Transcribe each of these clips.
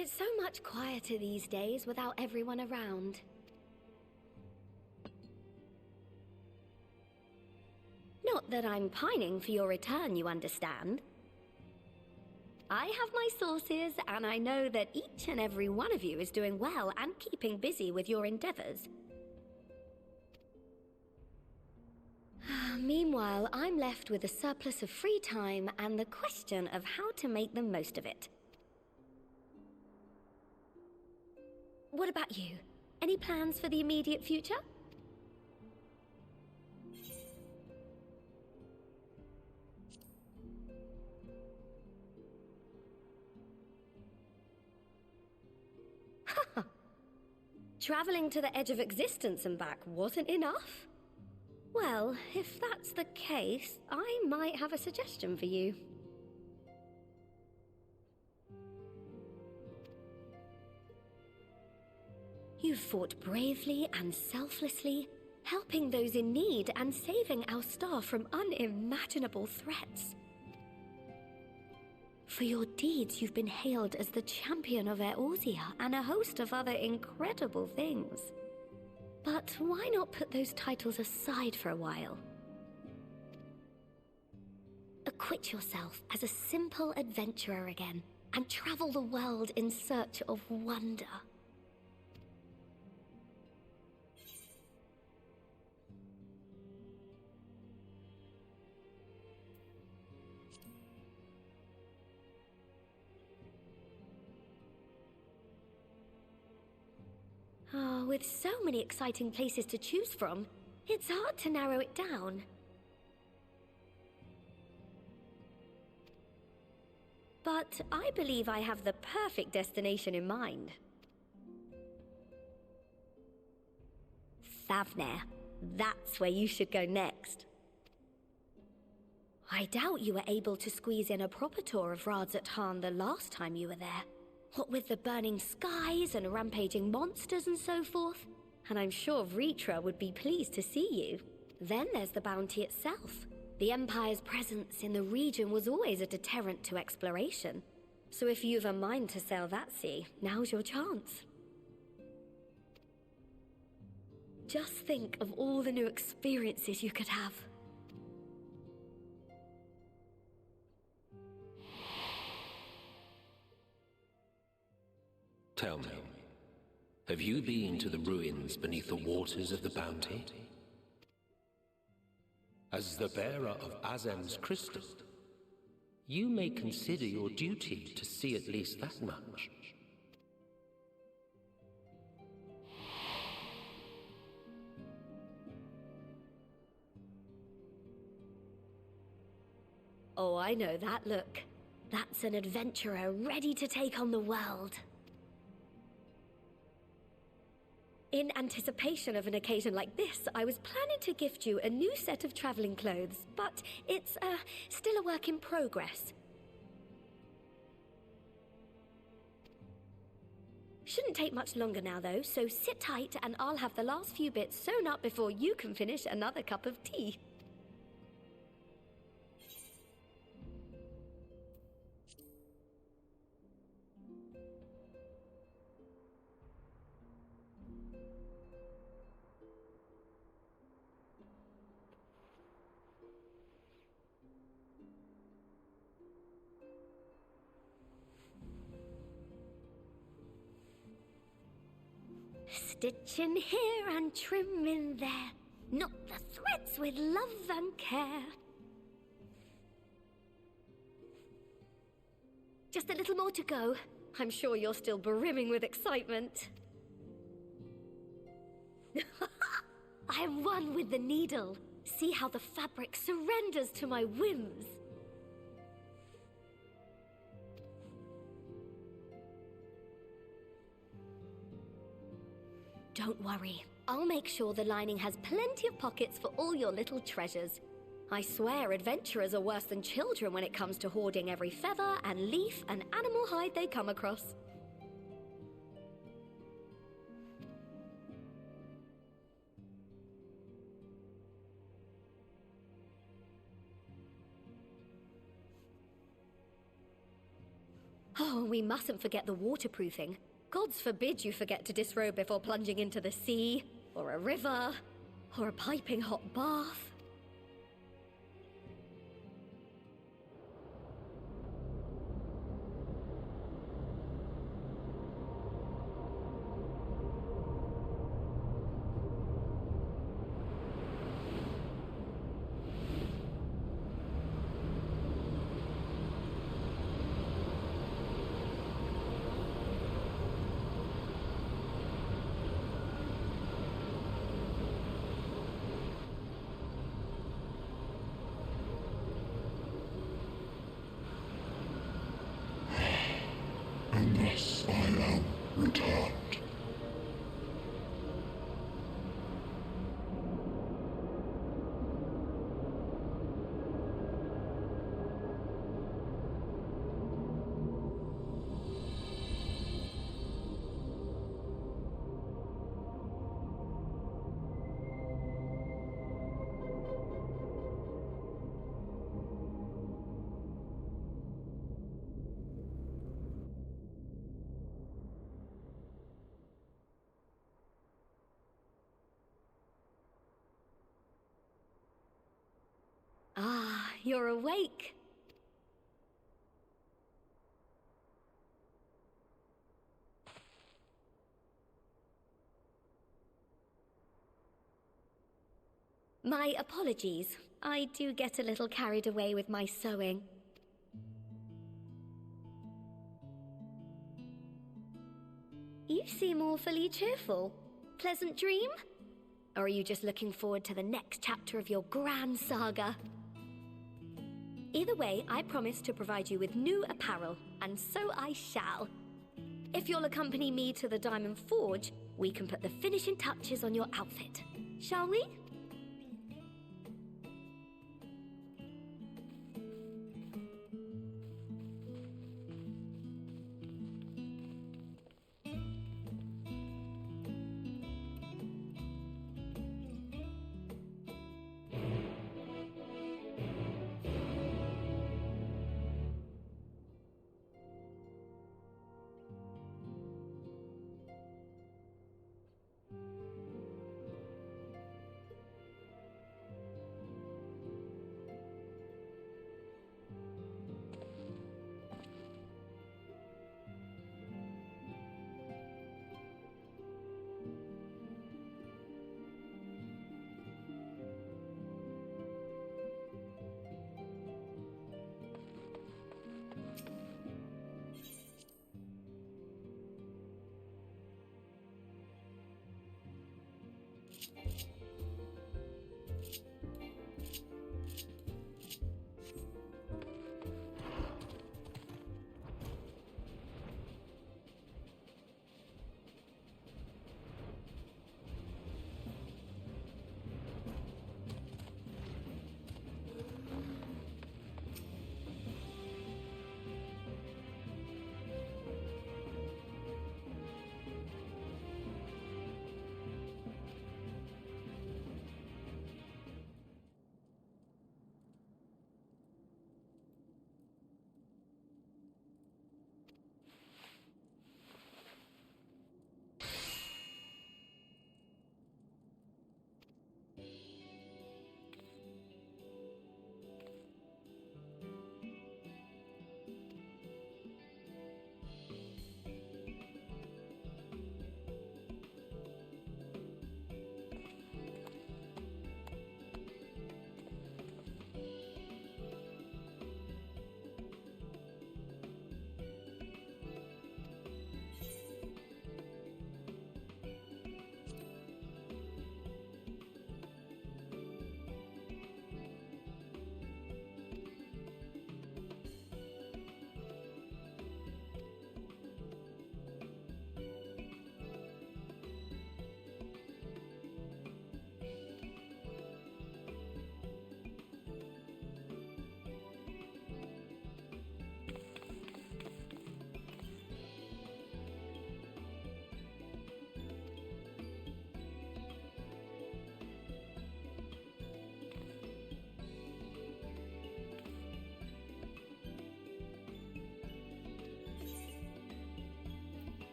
It's so much quieter these days without everyone around. Not that I'm pining for your return, you understand. I have my sources, and I know that each and every one of you is doing well and keeping busy with your endeavors. Meanwhile, I'm left with a surplus of free time and the question of how to make the most of it. What about you? Any plans for the immediate future? Traveling to the edge of existence and back wasn't enough? Well, if that's the case, I might have a suggestion for you. You've fought bravely and selflessly, helping those in need and saving our star from unimaginable threats. For your deeds, you've been hailed as the champion of Eorzea and a host of other incredible things. But why not put those titles aside for a while? Acquit yourself as a simple adventurer again and travel the world in search of wonder. Oh, with so many exciting places to choose from, it's hard to narrow it down. But I believe I have the perfect destination in mind. Thavnair. That's where you should go next. I doubt you were able to squeeze in a proper tour of Radzat the last time you were there. What with the burning skies and rampaging monsters and so forth. And I'm sure Vritra would be pleased to see you. Then there's the bounty itself. The Empire's presence in the region was always a deterrent to exploration. So if you've a mind to sail that sea, now's your chance. Just think of all the new experiences you could have. Tell me, have you been to the ruins beneath the waters of the Bounty? As the bearer of Azem's crystal, you may consider your duty to see at least that much. Oh, I know that look. That's an adventurer ready to take on the world. In anticipation of an occasion like this, I was planning to gift you a new set of traveling clothes, but it's, still a work in progress. Shouldn't take much longer now, though, so sit tight and I'll have the last few bits sewn up before you can finish another cup of tea. Stitch in here and trim in there, knot the threads with love and care. Just a little more to go. I'm sure you're still brimming with excitement. I am one with the needle. See how the fabric surrenders to my whims. Don't worry, I'll make sure the lining has plenty of pockets for all your little treasures. I swear adventurers are worse than children when it comes to hoarding every feather and leaf and animal hide they come across. Oh, we mustn't forget the waterproofing. Gods forbid you forget to disrobe before plunging into the sea, or a river, or a piping hot bath. And thus I am returned. Ah, you're awake. My apologies. I do get a little carried away with my sewing. You seem awfully cheerful. Pleasant dream? Or are you just looking forward to the next chapter of your grand saga? Either way, I promise to provide you with new apparel, and so I shall. If you'll accompany me to the Diamond Forge, we can put the finishing touches on your outfit. Shall we?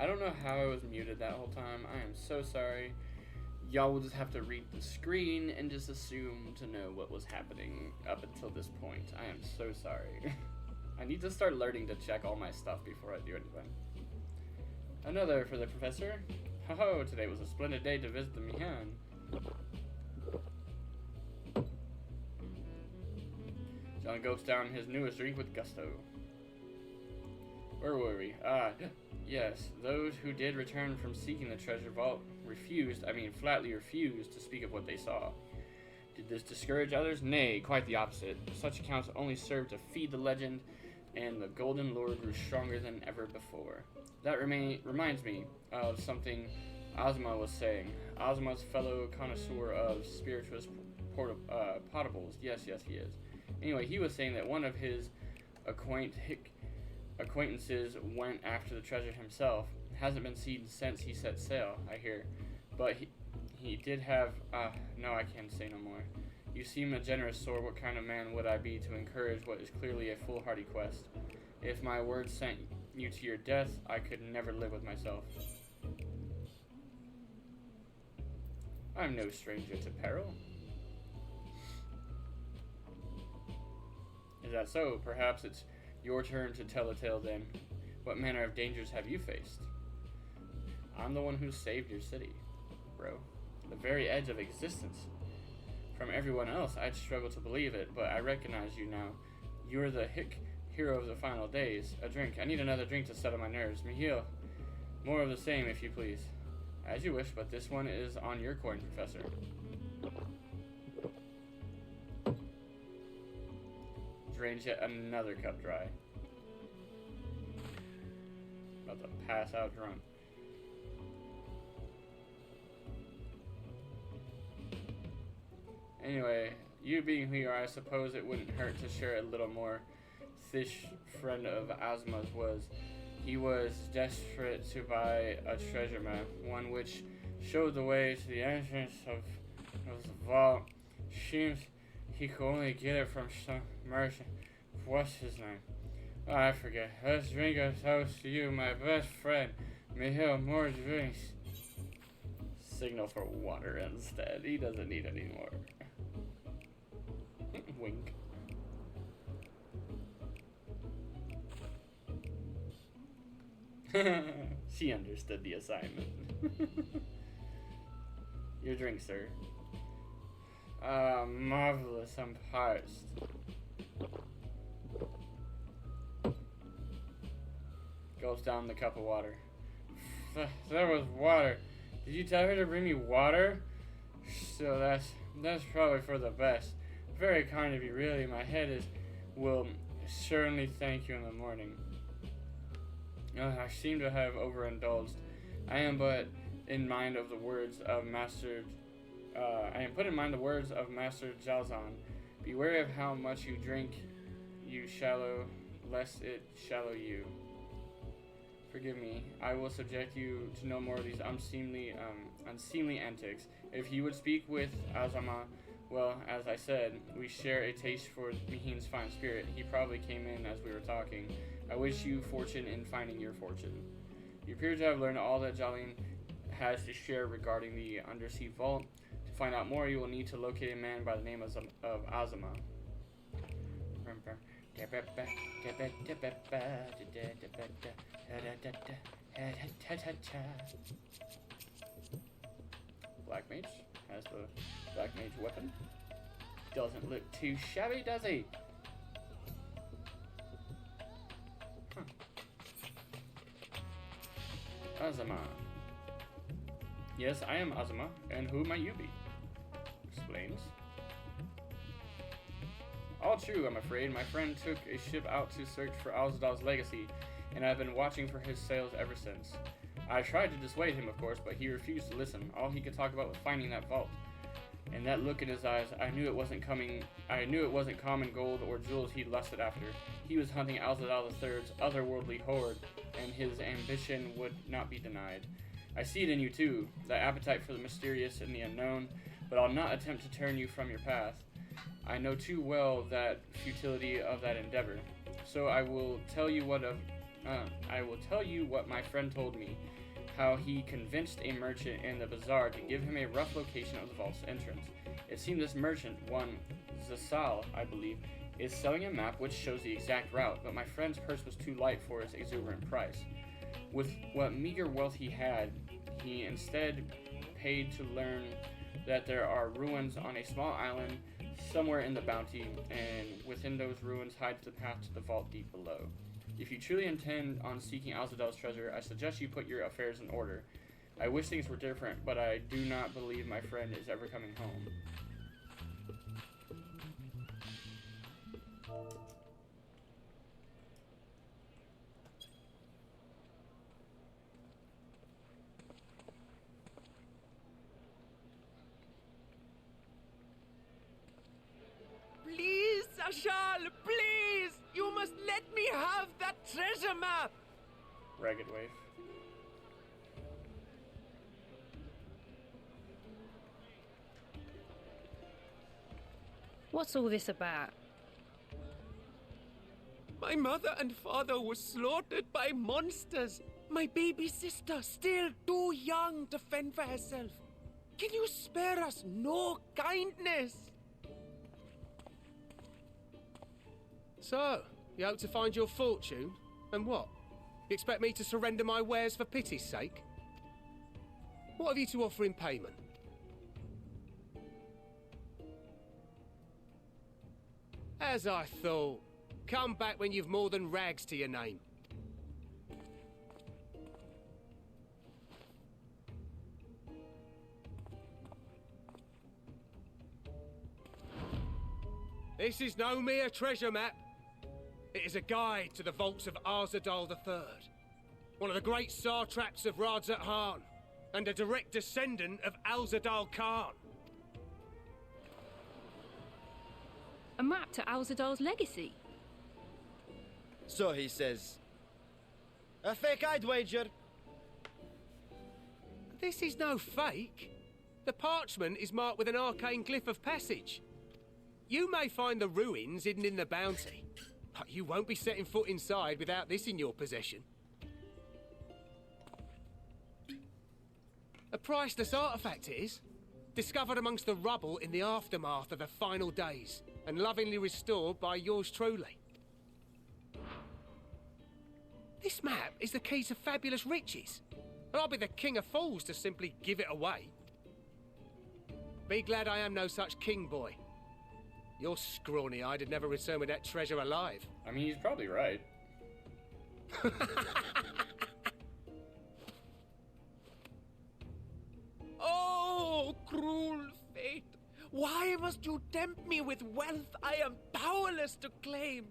I don't know how I was muted that whole time. I am so sorry. Y'all will just have to read the screen and just assume to know what was happening up until this point. I am so sorry. I need to start learning to check all my stuff before I do anything. Another for the professor. Ho-ho, today was a splendid day to visit the Mihan. John gulps down his newest drink with gusto. Where were we? Yes, those who did return from seeking the treasure vault flatly refused to speak of what they saw. Did this discourage others? Nay, quite the opposite. Such accounts only served to feed the legend, and the golden lure grew stronger than ever before. That reminds me of something Ozma was saying. Ozma's fellow connoisseur of spirituous potables. Yes, he is. Anyway, he was saying that one of his acquaintances went after the treasure himself. Hasn't been seen since he set sail, I hear. But he did have... no, I can't say no more. You seem a generous sort. What kind of man would I be to encourage what is clearly a foolhardy quest? If my words sent you to your death, I could never live with myself. I'm no stranger to peril. Is that so? Perhaps it's your turn to tell a tale then. What manner of dangers have you faced? I'm the one who saved your city, bro. The very edge of existence. From everyone else, I'd struggle to believe it, but I recognize you now. You're the hero of the final days. A drink. I need another drink to settle my nerves. Mihil, more of the same, if you please. As you wish, but this one is on your coin, Professor. Drains yet another cup dry. About to pass out drunk. Anyway, you being who you are, I suppose it wouldn't hurt to share a little more. This friend of Ozma's he was desperate to buy a treasure map, one which showed the way to the entrance of the vault. Seems he could only get it from some merchant. What's his name? Oh, I forget. Let's drink a toast to you, my best friend. Mihil, more drinks. Signal for water instead. He doesn't need any more. Wink. She understood the assignment. Your drink, sir. Marvelous. I'm parched. Gulps down the cup of water. There was water. Did you tell her to bring me water? So that's probably for the best. Very kind of you, really. My head will certainly thank you in the morning. I seem to have overindulged. I am but in mind of the words of Master. I am put in mind the words of Master Jalzan. Beware of how much you drink, you shallow, lest it shallow you. Forgive me. I will subject you to no more of these unseemly antics. If you would speak with Azama, well, as I said, we share a taste for Mihin's fine spirit. He probably came in as we were talking. I wish you fortune in finding your fortune. You appear to have learned all that Jalin has to share regarding the undersea vault. To find out more, you will need to locate a man by the name of Azama. Black Mage has the Black Mage weapon. Doesn't look too shabby, does he? Azama. Yes, I am Azama, and who might you be? Explains. All true, I'm afraid. My friend took a ship out to search for Alzadal's legacy, and I've been watching for his sails ever since. I tried to dissuade him, of course, but he refused to listen. All he could talk about was finding that vault. And that look in his eyes, I knew it wasn't common gold or jewels he lusted after. He was hunting Alzadal III's otherworldly hoard, and his ambition would not be denied. I see it in you too, the appetite for the mysterious and the unknown, but I'll not attempt to turn you from your path. I know too well that futility of that endeavor. So I will tell you what I will tell you what my friend told me. How he convinced a merchant in the bazaar to give him a rough location of the vault's entrance. It seemed this merchant, one Zasal, I believe, is selling a map which shows the exact route, but my friend's purse was too light for its exuberant price. With what meager wealth he had, he instead paid to learn that there are ruins on a small island somewhere in the bounty, and within those ruins hides the path to the vault deep below. If you truly intend on seeking Alzadal's treasure, I suggest you put your affairs in order. I wish things were different, but I do not believe my friend is ever coming home. Please, Sashal, please! You must let me have that treasure map! Ragged Waif. What's all this about? My mother and father were slaughtered by monsters. My baby sister, still too young to fend for herself. Can you spare us no kindness? So, you hope to find your fortune? And what? You expect me to surrender my wares for pity's sake? What have you to offer in payment? As I thought. Come back when you've more than rags to your name. This is no mere treasure map. It is a guide to the vaults of Arzadal III, one of the great satraps of Radzat Han, and a direct descendant of Alzadal Khan. A map to Alzadal's legacy? So he says. A fake, I'd wager. This is no fake. The parchment is marked with an arcane glyph of passage. You may find the ruins hidden in the bounty, but you won't be setting foot inside without this in your possession. A priceless artifact it is, discovered amongst the rubble in the aftermath of the final days, and lovingly restored by yours truly. This map is the key to fabulous riches, and I'll be the king of fools to simply give it away. Be glad I am no such king, boy. Your scrawny-eyed would never return with that treasure alive. I mean, he's probably right. Oh, cruel fate! Why must you tempt me with wealth I am powerless to claim?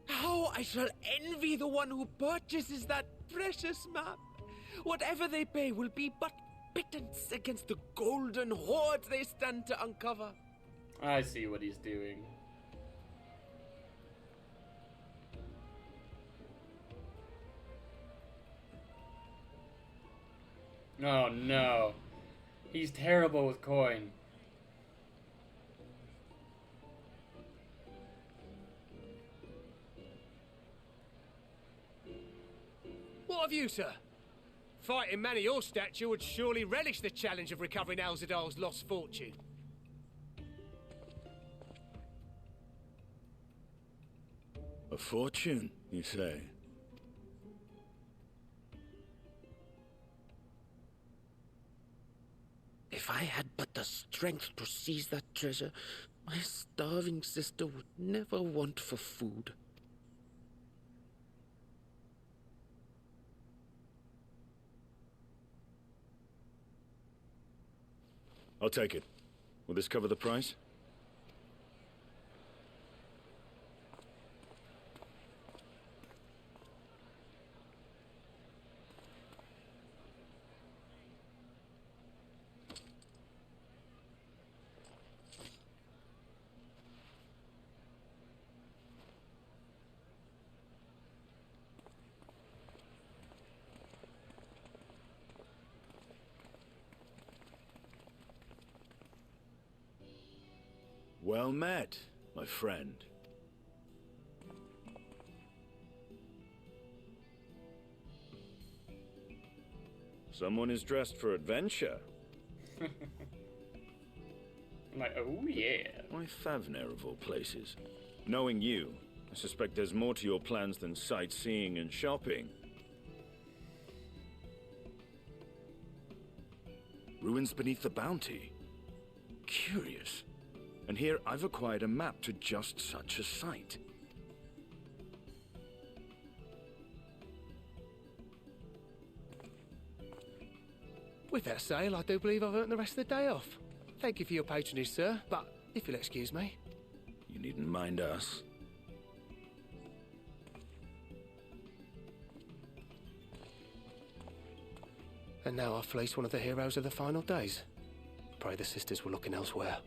How I shall envy the one who purchases that precious map! Whatever they pay will be but pittance against the golden hoards they stand to uncover. I see what he's doing. Oh no. He's terrible with coin. What of you, sir? Fighting man of your stature would surely relish the challenge of recovering Alzadal's lost fortune. A fortune, you say? If I had but the strength to seize that treasure, my starving sister would never want for food. I'll take it. Will this cover the price? Well met, my friend. Someone is dressed for adventure. I'm like, oh yeah. Why Favner of all places? Knowing you, I suspect there's more to your plans than sightseeing and shopping. Ruins beneath the Bounty. Curious. And here I've acquired a map to just such a site. With that sale, I do believe I've earned the rest of the day off. Thank you for your patronage, sir, but if you'll excuse me. You needn't mind us. And now I've fleeced one of the heroes of the final days. Pray the sisters were looking elsewhere.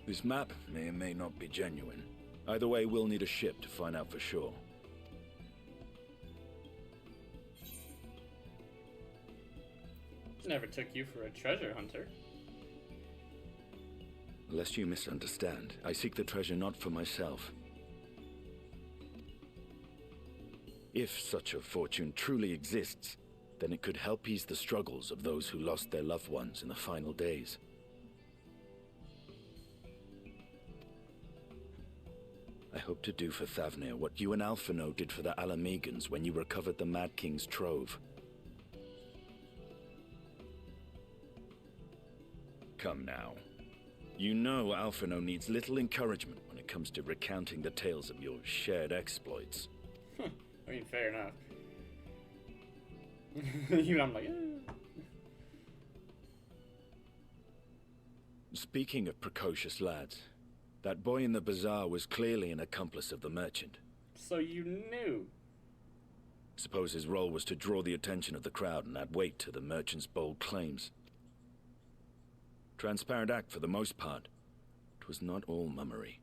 This map may or may not be genuine. Either way, we'll need a ship to find out for sure. Never took you for a treasure hunter. Lest you misunderstand, I seek the treasure not for myself. If such a fortune truly exists, then it could help ease the struggles of those who lost their loved ones in the final days. I hope to do for Thavnir what you and Alphino did for the Alamegans when you recovered the Mad King's trove. Come now. You know Alphino needs little encouragement when it comes to recounting the tales of your shared exploits. I mean, fair enough. Even I'm like, eh. Speaking of precocious lads, that boy in the bazaar was clearly an accomplice of the merchant. So you knew? Suppose his role was to draw the attention of the crowd and add weight to the merchant's bold claims. Transparent act for the most part. It was not all mummery.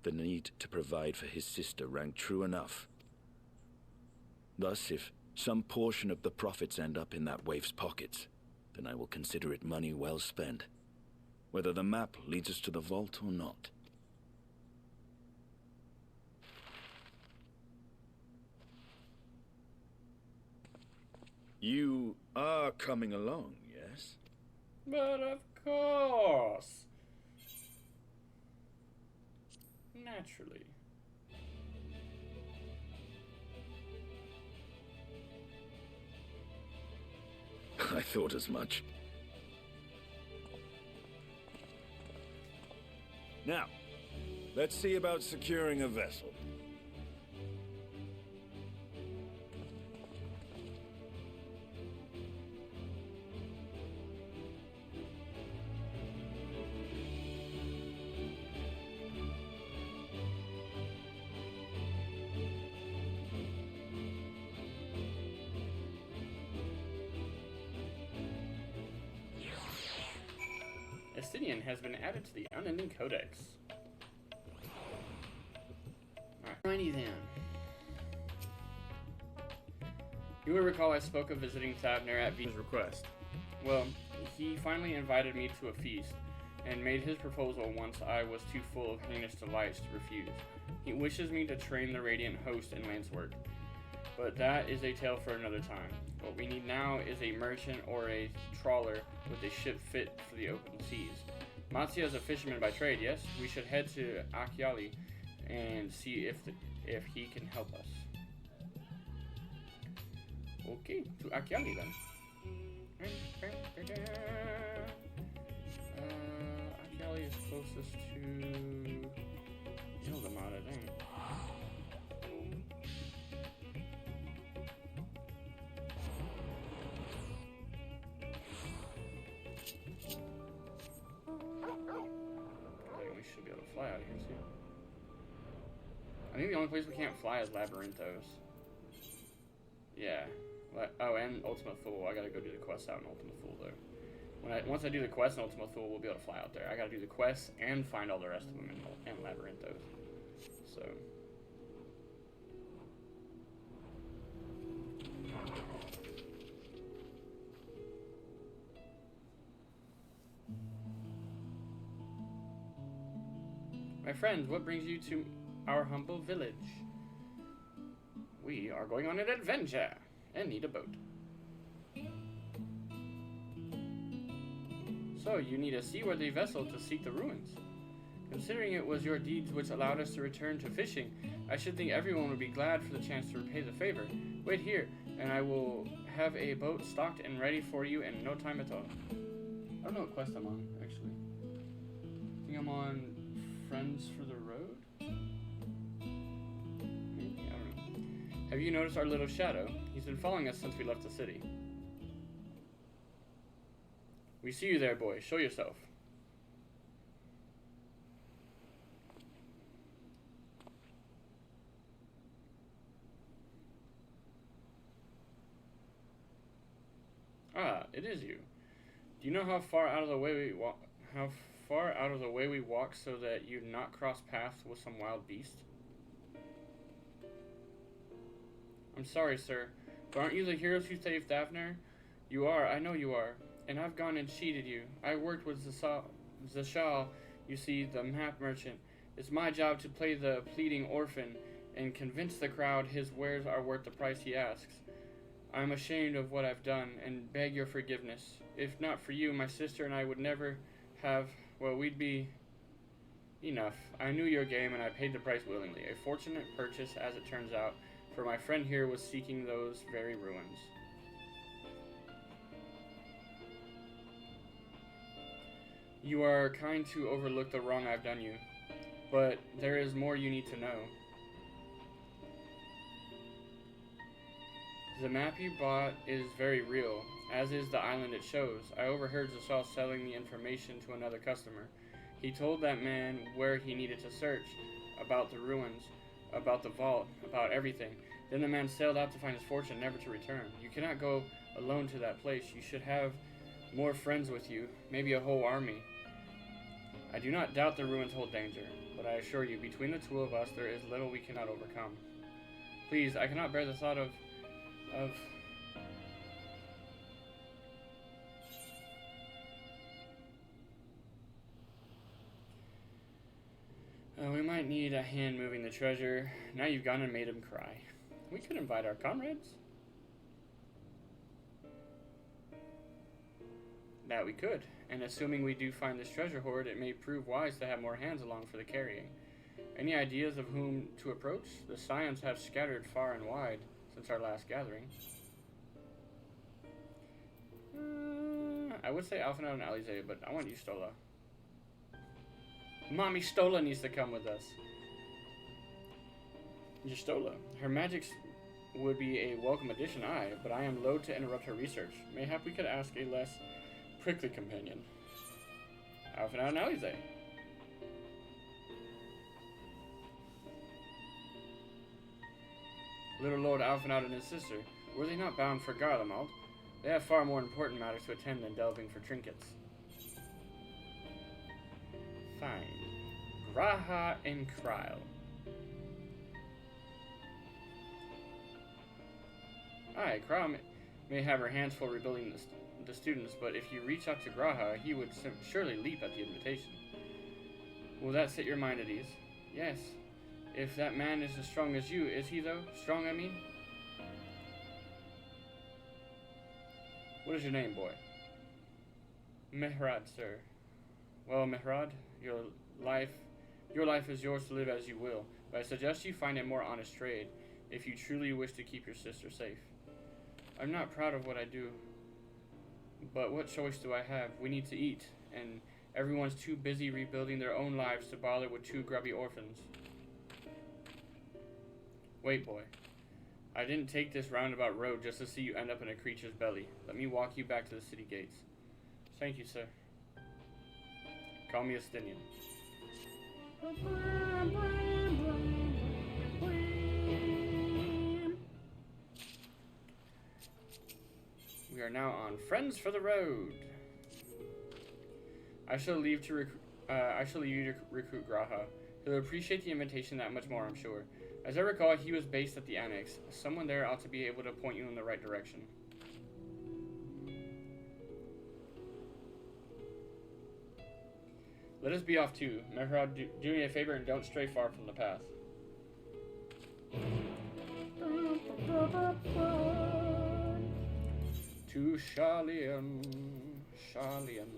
The need to provide for his sister rang true enough. Thus, if some portion of the profits end up in that waif's pockets, then I will consider it money well spent. Whether the map leads us to the vault or not. You are coming along, yes? But of course. Naturally. I thought as much. Now, let's see about securing a vessel. Estinian has been added to the Unending Codex. Alright, righty then. You will recall I spoke of visiting Thavnir at V's request. Well, he finally invited me to a feast, and made his proposal once I was too full of heinous delights to refuse. He wishes me to train the Radiant Host in lance work, but that is a tale for another time. What we need now is a merchant or a trawler with a ship fit for the open seas. Mattia is a fisherman by trade, yes? We should head to Akiali and see if he can help us. Okay, to Akiali then. Akiali is closest to Ildamad, I think. We should be able to fly out of here too. I think the only place we can't fly is Labyrinthos. Yeah. Oh, and Ultima Thule. I gotta go do the quest out in Ultima Thule though. Once I do the quest in Ultima Thule, we'll be able to fly out there. I gotta do the quest and find all the rest of them in Labyrinthos. So. My friend, what brings you to our humble village. We are going on an adventure and need a boat. So, you need a seaworthy vessel to seek the ruins. Considering it was your deeds which allowed us to return to fishing, I should think everyone would be glad for the chance to repay the favor. Wait here, and I will have a boat stocked and ready for you in no time at all. I don't know what quest I'm on, actually. I think I'm on Friends for the Road? Maybe? I don't know. Have you noticed our little shadow? He's been following us since we left the city. We see you there, boy. Show yourself. Ah, it is you. Do you know how far out of the way we walk? How far out of the way we walk so that you not cross paths with some wild beast? I'm sorry, sir, but aren't you the heroes who saved Daphne? You are. I know you are. And I've gone and cheated you. I worked with Zashal, you see, the map merchant. It's my job to play the pleading orphan and convince the crowd his wares are worth the price he asks. I'm ashamed of what I've done and beg your forgiveness. If not for you, my sister and I would never have, well, we'd be enough. I knew your game and I paid the price willingly. A fortunate purchase, as it turns out, for my friend here was seeking those very ruins. You are kind to overlook the wrong I've done you, but there is more you need to know. The map you bought is very real, as is the island it shows. I overheard Zasal selling the information to another customer. He told that man where he needed to search, about the ruins, about the vault, about everything. Then the man sailed out to find his fortune, never to return. You cannot go alone to that place. You should have more friends with you, maybe a whole army. I do not doubt the ruins hold danger, but I assure you, between the two of us, there is little we cannot overcome. Please, I cannot bear the thought of we might need a hand moving the treasure. Now you've gone and made him cry. We could invite our comrades. That we could. And assuming we do find this treasure hoard, it may prove wise to have more hands along for the carrying. Any ideas of whom to approach? The scions have scattered far and wide since our last gathering. I would say Alphanel and Alize, but I want you, Stola. Mommy Stola needs to come with us. Stola. Her magics would be a welcome addition, aye, but I am loath to interrupt her research. Mayhap we could ask a less prickly companion. Alphanel and Alize. Little Lord Alphanel and his sister, were they not bound for Garlemald? They have far more important matters to attend than delving for trinkets. Fine. Graha and Kryle. Aye, Kryle may have her hands full rebuilding the students, but if you reach out to Graha, he would surely leap at the invitation. Will that set your mind at ease? Yes. If that man is as strong as you, is he though? Strong, I mean? What is your name, boy? Mehrad, sir. Well, Mehrad, your life is yours to live as you will, but I suggest you find a more honest trade, if you truly wish to keep your sister safe. I'm not proud of what I do, but what choice do I have? We need to eat, and everyone's too busy rebuilding their own lives to bother with two grubby orphans. Wait, boy. I didn't take this roundabout road just to see you end up in a creature's belly. Let me walk you back to the city gates. Thank you, sir. Call me Estinian. We are now on Friends for the Road. I shall leave you to recruit Graha. He'll appreciate the invitation that much more, I'm sure. As I recall, he was based at the Annex. Someone there ought to be able to point you in the right direction. Let us be off too. Mehrad, do me a favor and don't stray far from the path. To Charlian. Charlian.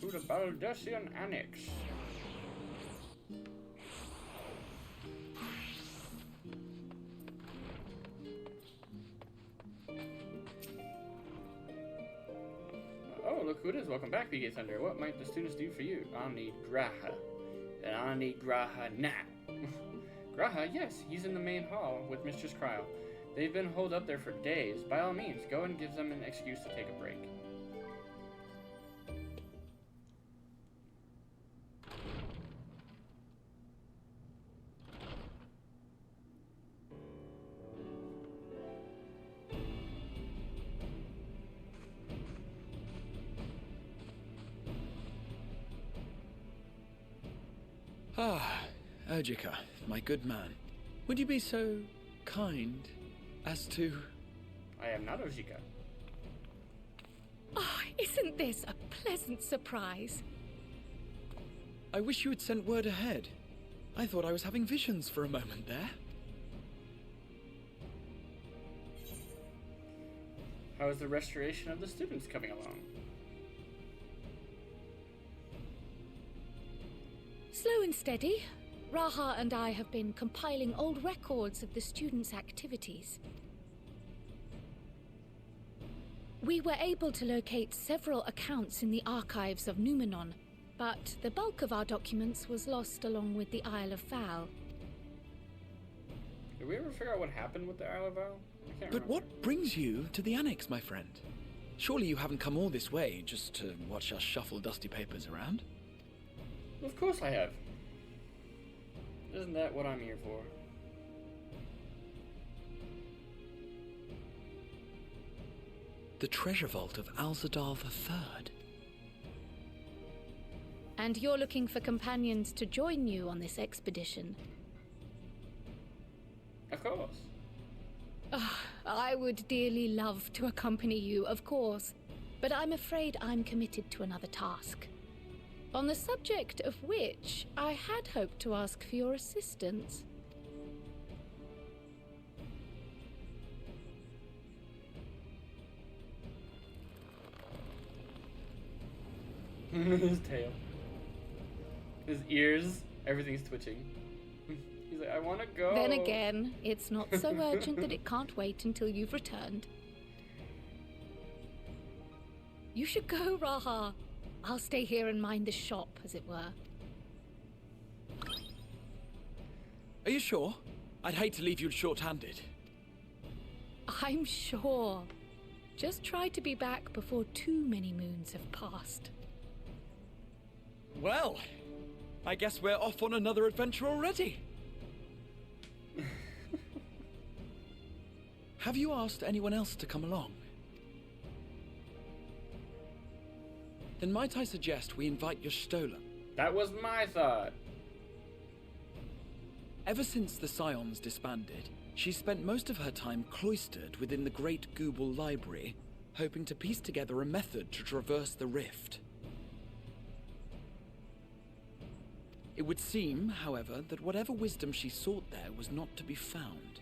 To the Baldessian Annex. Oh, look who it is. Welcome back, PK Thunder. What might the students do for you? I need Graha. And I need Graha now. Graha, yes, he's in the main hall with Mistress Cryle. They've been holed up there for days. By all means, go and give them an excuse to take a break. Ah, Urgica, my good man. Would you be so kind as to... I am not Ojika. Oh, isn't this a pleasant surprise? I wish you had sent word ahead. I thought I was having visions for a moment there. How is the restoration of the students coming along? Slow and steady. Raha and I have been compiling old records of the students' activities. We were able to locate several accounts in the archives of Numenon, but the bulk of our documents was lost along with the Isle of Val. Did we ever figure out what happened with the Isle of Val? But what brings you to the Annex, my friend? Surely you haven't come all this way just to watch us shuffle dusty papers around? Of course I have. Isn't that what I'm here for? The treasure vault of Alzadal III. And you're looking for companions to join you on this expedition? Of course. I would dearly love to accompany you, of course, but I'm afraid I'm committed to another task. On the subject of which I had hoped to ask for your assistance. His tail. His ears, everything's twitching. He's like, I want to go. Then again, it's not so urgent that it can't wait until you've returned. You should go, Raha. I'll stay here and mind the shop, as it were. Are you sure? I'd hate to leave you short-handed. I'm sure. Just try to be back before too many moons have passed. Well, I guess we're off on another adventure already. Have you asked anyone else to come along? Then might I suggest we invite your Stola? That was my thought. Ever since the Scions disbanded, she's spent most of her time cloistered within the Great Gooble Library, hoping to piece together a method to traverse the rift. It would seem, however, that whatever wisdom she sought there was not to be found.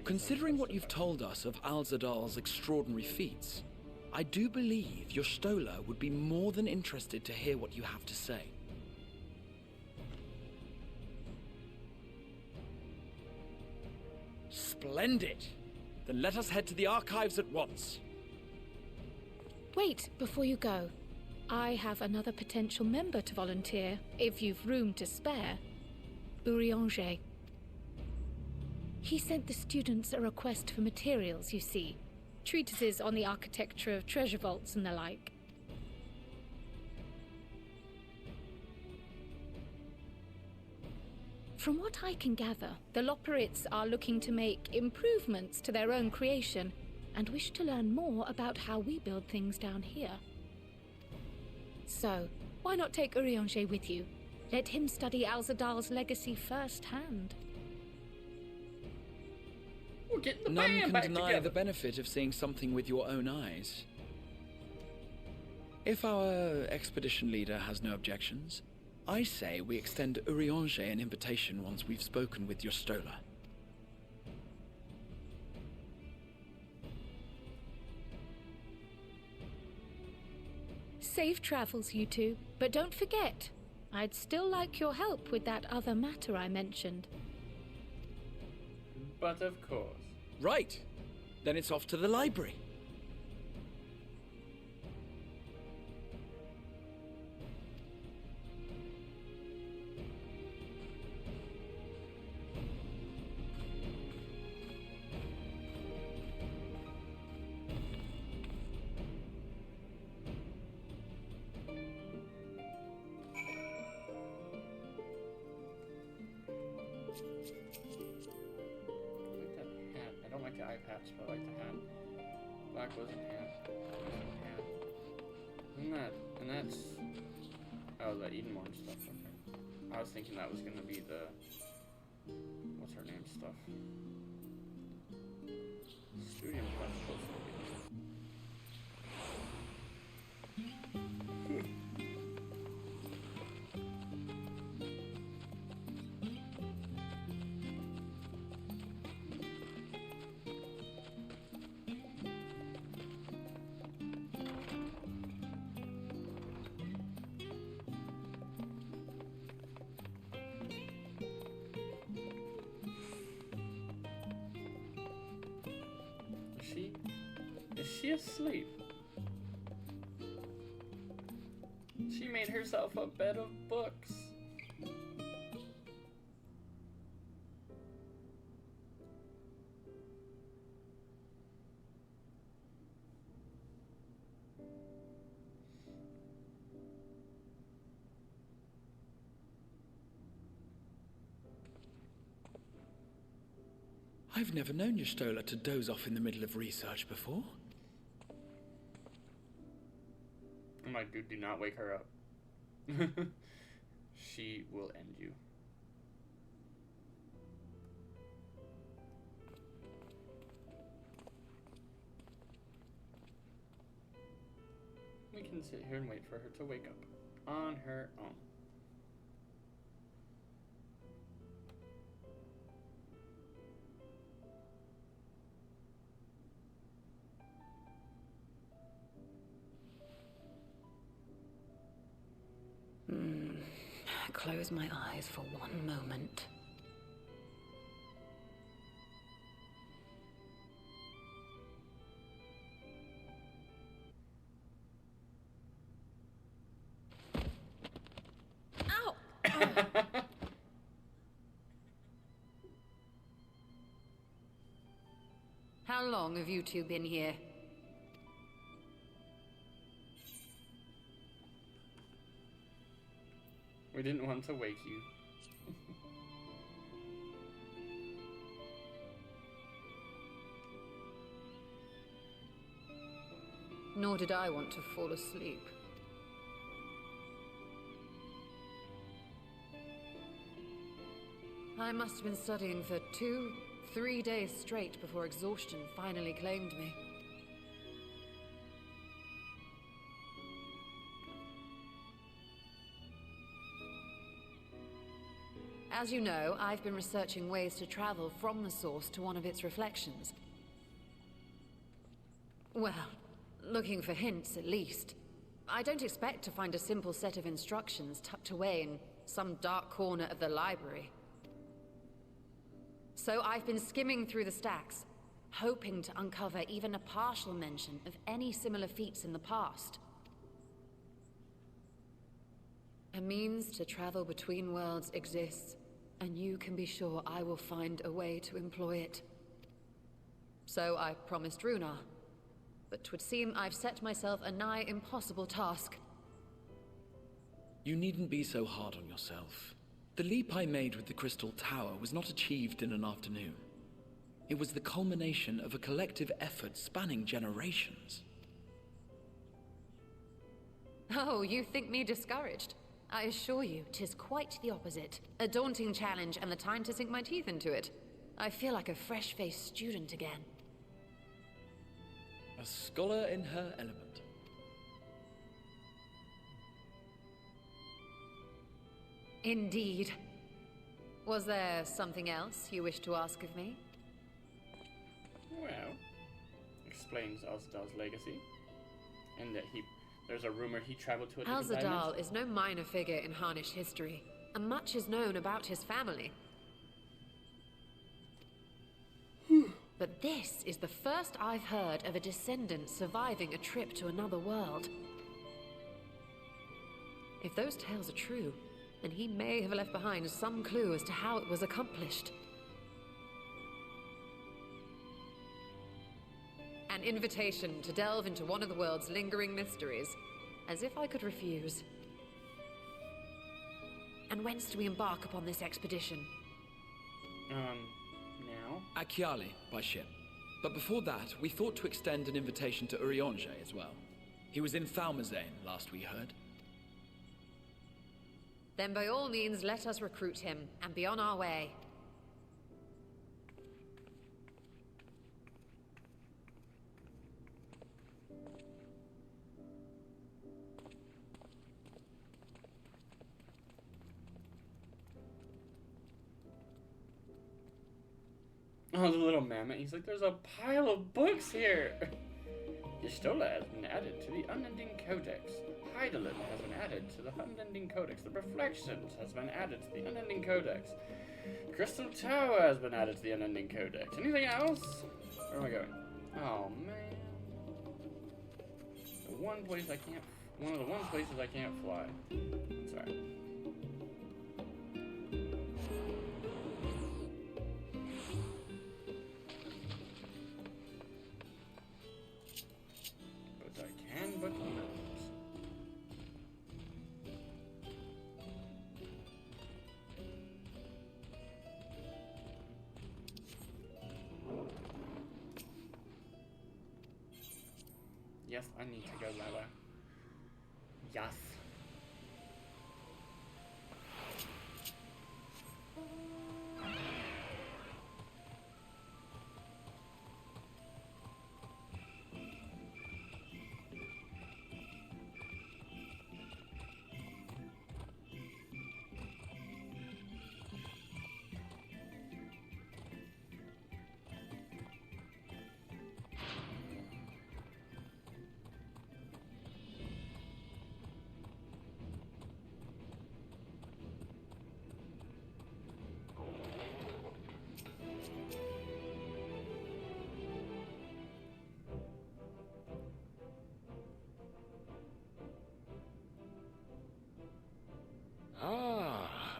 Considering what you've told us of Alzadal's extraordinary feats, I do believe your Stola would be more than interested to hear what you have to say. Splendid! Then let us head to the archives at once. Wait, before you go. I have another potential member to volunteer, if you've room to spare. Urianger. He sent the students a request for materials, you see. Treatises on the architecture of treasure vaults and the like. From what I can gather, the Loperites are looking to make improvements to their own creation and wish to learn more about how we build things down here. So, why not take Urianger with you? Let him study Alzadal's legacy firsthand. We're getting the None band can back deny together. the benefit of seeing something with your own eyes. If our expedition leader has no objections, I say we extend Urianger an invitation once we've spoken with your Stola. Safe travels, you two. But don't forget, I'd still like your help with that other matter I mentioned. But of course. Right. Then it's off to the library. I don't like the eye patch, but I like the hat. Black wasn't hat. And that's... Oh, the Edenmore stuff. Okay. I was thinking that was gonna be the... What's her name stuff? Studium Punch supposed to be. Is she asleep? She made herself a bed of books. I've never known your Stola to doze off in the middle of research before. I'm like, dude, do not wake her up. She will end you. We can sit here and wait for her to wake up on her own. Close my eyes for one moment. Ow! How long have you two been here? We didn't want to wake you. Nor did I want to fall asleep. I must have been studying for 2-3 days straight before exhaustion finally claimed me. As you know, I've been researching ways to travel from the source to one of its reflections. Well, looking for hints at least. I don't expect to find a simple set of instructions tucked away in some dark corner of the library. So I've been skimming through the stacks, hoping to uncover even a partial mention of any similar feats in the past. A means to travel between worlds exists, and you can be sure I will find a way to employ it. So I promised Runar, but 'twould seem I've set myself a nigh impossible task. You needn't be so hard on yourself. The leap I made with the Crystal Tower was not achieved in an afternoon. It was the culmination of a collective effort spanning generations. Oh, you think me discouraged? I assure you, 'tis quite the opposite. A daunting challenge and the time to sink my teeth into it. I feel like a fresh-faced student again. A scholar in her element. Indeed. Was there something else you wish to ask of me? Well, explains Alzadal's legacy, and that there's a rumor he traveled to a different planet. Alzadal is no minor figure in Harnish history, and much is known about his family. But this is the first I've heard of a descendant surviving a trip to another world. If those tales are true, then he may have left behind some clue as to how it was accomplished. An invitation to delve into one of the world's lingering mysteries, as if I could refuse. And whence do we embark upon this expedition? Now? Achiali, by ship. But before that, we thought to extend an invitation to Urianger as well. He was in Thalmazane, last we heard. Then by all means, let us recruit him, and be on our way. Oh, the little mammoth. He's like, there's a pile of books here. Y'shtola has been added to the Unending Codex. Hydaelyn has been added to the Unending Codex. The Reflections has been added to the Unending Codex. Crystal Tower has been added to the Unending Codex. Anything else? Where am I going? Oh, man. One of the one places I can't fly. Sorry. But not. Yes, I need to go lower. Yes.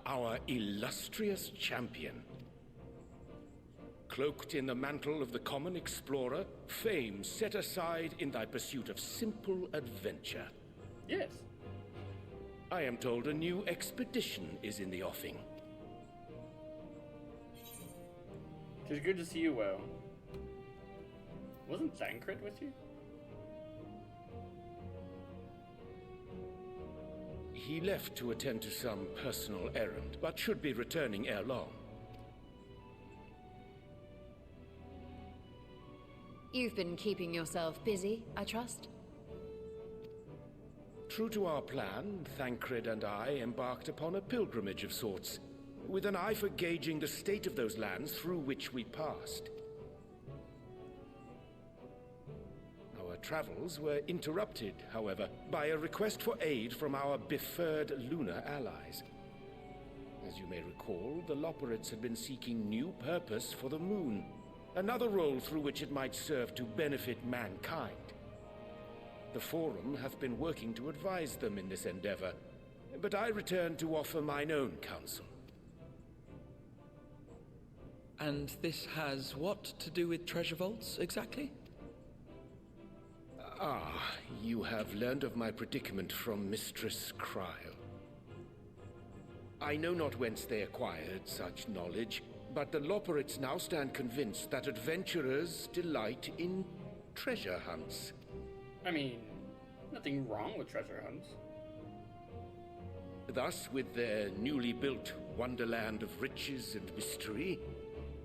Our illustrious champion. Cloaked in the mantle of the common explorer, fame set aside in thy pursuit of simple adventure. Yes. I am told a new expedition is in the offing. It is good to see you well. Wasn't Thancred with you? He left to attend to some personal errand, but should be returning ere long. You've been keeping yourself busy, I trust? True to our plan, Thancred and I embarked upon a pilgrimage of sorts, with an eye for gauging the state of those lands through which we passed. Our travels were interrupted, however, by a request for aid from our befurred lunar allies. As you may recall, the Loperids had been seeking new purpose for the moon, another role through which it might serve to benefit mankind. The Forum hath been working to advise them in this endeavor, but I return to offer mine own counsel. And this has what to do with treasure vaults, exactly? Ah, you have learned of my predicament from Mistress Cryle. I know not whence they acquired such knowledge, but the Loperids now stand convinced that adventurers delight in treasure hunts. I mean, nothing wrong with treasure hunts. Thus, with their newly built wonderland of riches and mystery,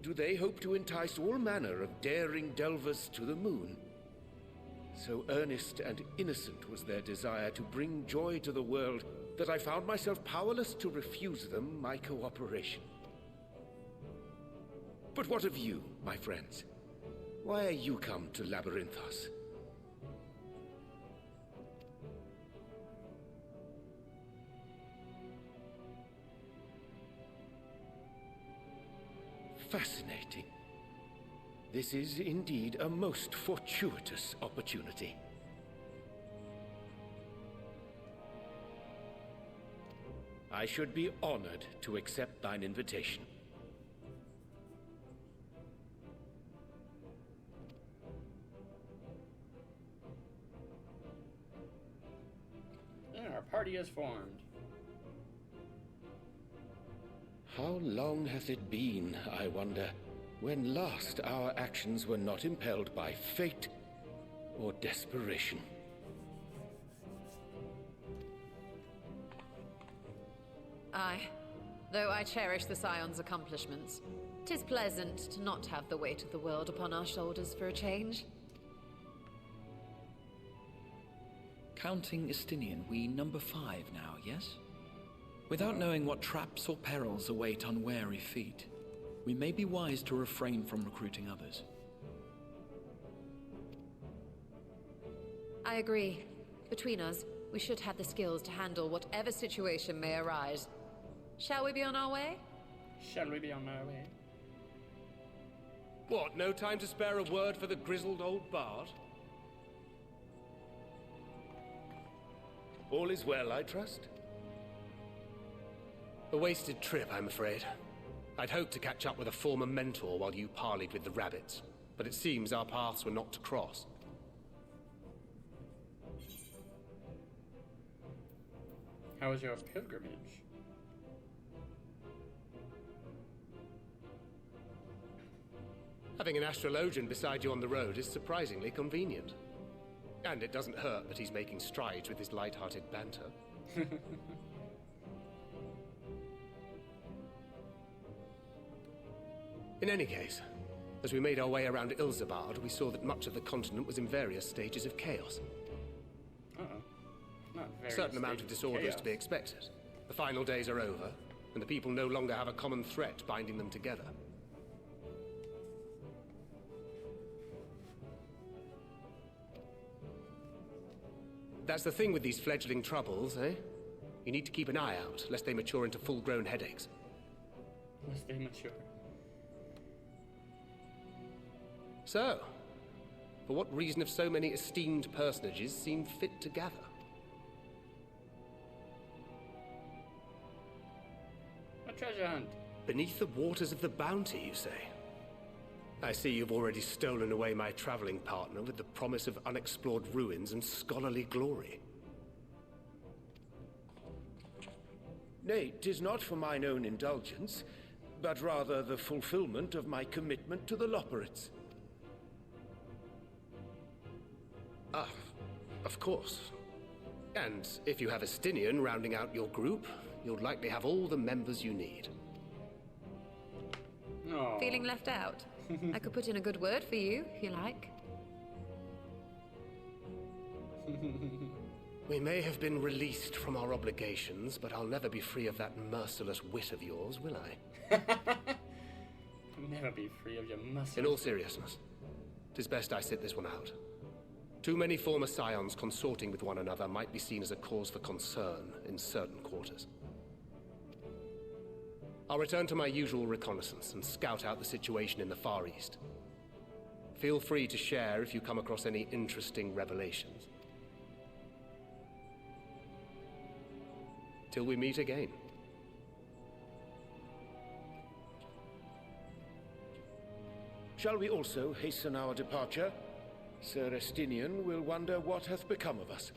do they hope to entice all manner of daring delvers to the moon. So earnest and innocent was their desire to bring joy to the world that I found myself powerless to refuse them my cooperation. But what of you, my friends? Why are you come to Labyrinthos? Fascinating. This is indeed a most fortuitous opportunity. I should be honored to accept thine invitation. Our party is formed. How long hath it been, I wonder, when last our actions were not impelled by fate or desperation? Aye. Though I cherish the Scion's accomplishments, 'tis pleasant to not have the weight of the world upon our shoulders for a change. Counting Estinian, we number 5 now, yes? Without knowing what traps or perils await unwary feet, we may be wise to refrain from recruiting others. I agree. Between us, we should have the skills to handle whatever situation may arise. Shall we be on our way? Shall we be on our way? What, no time to spare a word for the grizzled old bard? All is well, I trust? A wasted trip, I'm afraid. I'd hoped to catch up with a former mentor while you parleyed with the rabbits, but it seems our paths were not to cross. How was your pilgrimage? Having an astrologian beside you on the road is surprisingly convenient. And it doesn't hurt that he's making strides with his light-hearted banter. In any case, as we made our way around Ilzabard, we saw that much of the continent was in various stages of chaos. Uh-oh. Not very A certain amount of disorder is to be expected. The final days are over, and the people no longer have a common threat binding them together. That's the thing with these fledgling troubles, eh? You need to keep an eye out, lest they mature into full-grown headaches. Lest they mature. So, for what reason have so many esteemed personages seen fit to gather? A treasure hunt. Beneath the waters of the Bounty, you say? I see you've already stolen away my traveling partner with the promise of unexplored ruins and scholarly glory. Nay, 'tis not for mine own indulgence, but rather the fulfillment of my commitment to the Loporrits. Ah, of course. And if you have Estinian rounding out your group, you'll likely have all the members you need. No. Feeling left out? I could put in a good word for you, if you like. We may have been released from our obligations, but I'll never be free of that merciless wit of yours, will I? Never be free of your muscles. In all seriousness, 'tis best I sit this one out. Too many former scions consorting with one another might be seen as a cause for concern in certain quarters. I'll return to my usual reconnaissance and scout out the situation in the Far East. Feel free to share if you come across any interesting revelations. Till we meet again. Shall we also hasten our departure? Sir Estinian will wonder what hath become of us.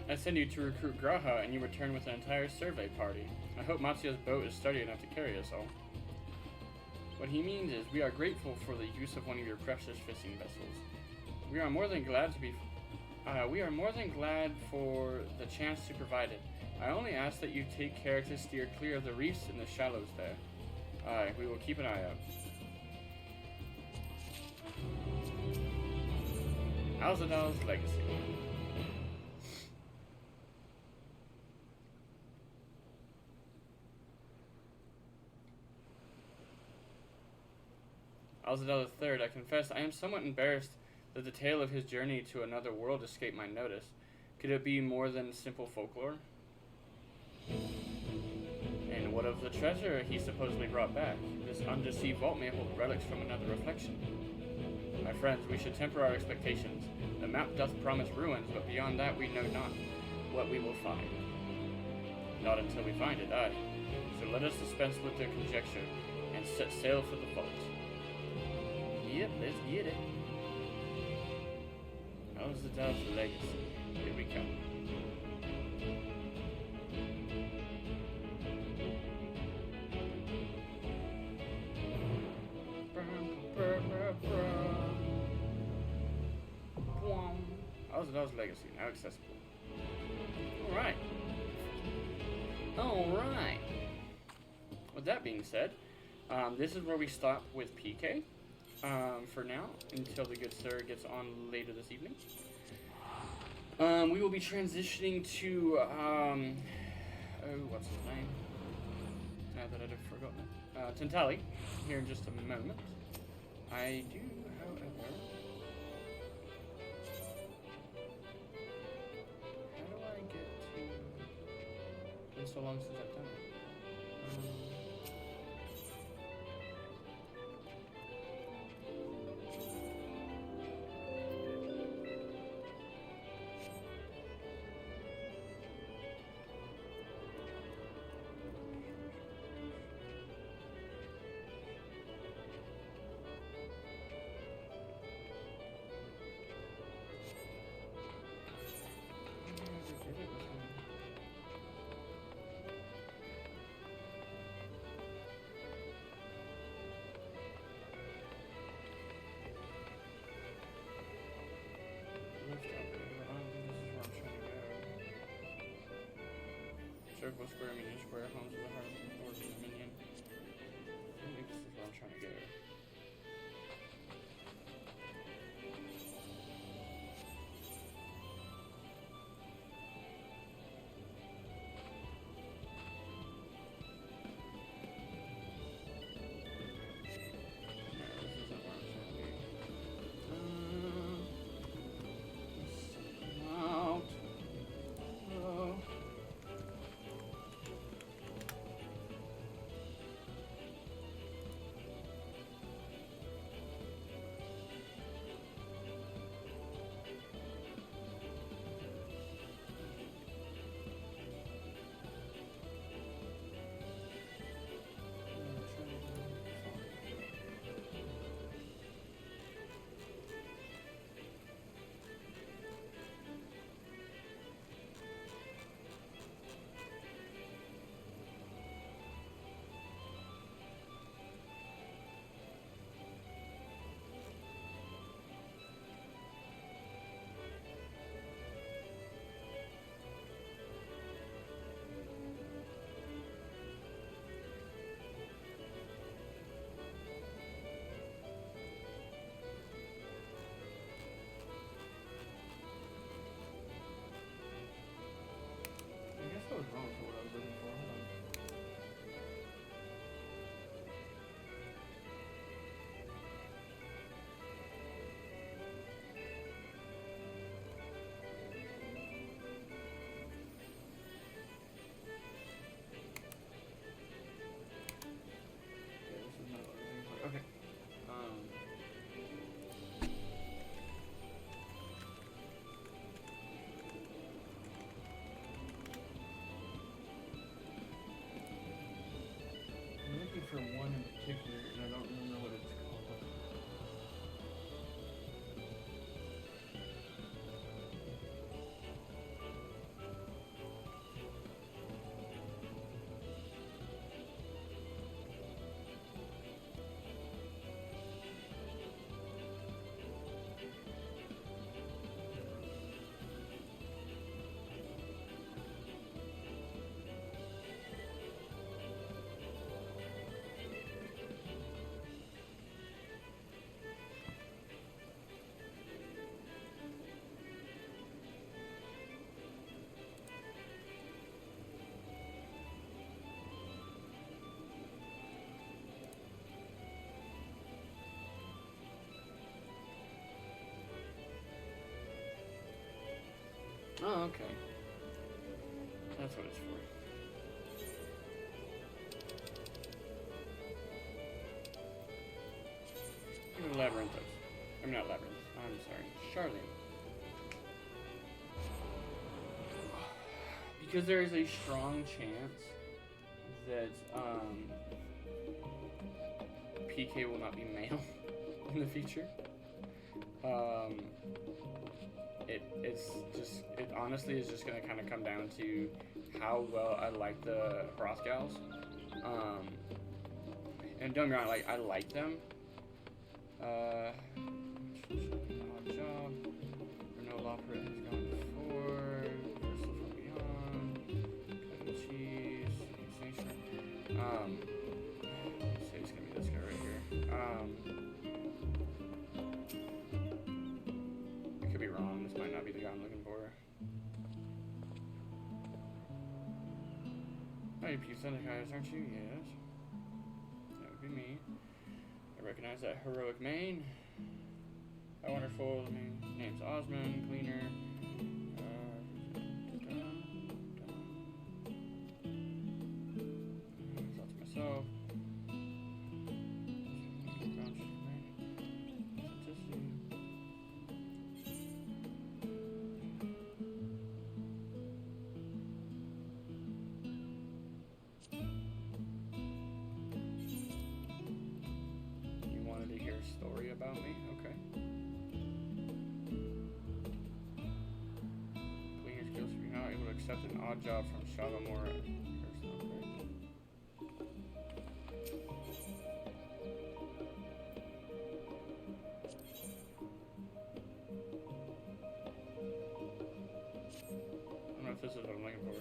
I send you to recruit Graha, and you return with an entire survey party. I hope Matsuya's boat is sturdy enough to carry us all. What he means is, we are grateful for the use of one of your precious fishing vessels. We are more than glad for the chance to provide it. I only ask that you take care to steer clear of the reefs and the shallows there. Aye, we will keep an eye out. Alzadal's Legacy. Alzadal III, I confess I am somewhat embarrassed that the tale of his journey to another world escaped my notice. Could it be more than simple folklore? And what of the treasure he supposedly brought back? This undeceived vault may hold relics from another reflection. My friends, we should temper our expectations. The map doth promise ruins, but beyond that we know not what we will find. Not until we find it, aye. So let us dispense with their conjecture and set sail for the vault. Yep, let's get it. Alzadal's Legacy. Here we come. Alzadal's Legacy, now accessible. Alright. Alright. With that being said, this is where we stop with PK. For now, until the good sir gets on later this evening. We will be transitioning to, what's his name? Now that I've forgotten it. Tantali, here in just a moment. I do, however... How do I get to... It's been so long since I've done it. Circle, square, minion, square, homes of the heart, or dominion. I think this is where I'm trying to go. Okay. That's what it's for. Labyrinthos. I'm not Labyrinth. I'm sorry. Charlene. Because there is a strong chance that PK will not be male in the future. It honestly is just gonna kind of come down to how well I like the Hrothgals. And don't get me wrong, like I like them. Odd job. Renault Lopera has gone before. Crystal from Beyond. Cut and cheese. Say it's gonna be this guy right here. I could be wrong. This might not be the guy I'm looking for. Oh, you guys, aren't you? Yes. That would be me. I recognize that heroic mane. How wonderful. The main name's Osmond, cleaner. Thought to myself. Story about me? Okay. Cleaner skills if you're not able to accept an odd job from Shagamore. I don't know if this is what I'm looking for.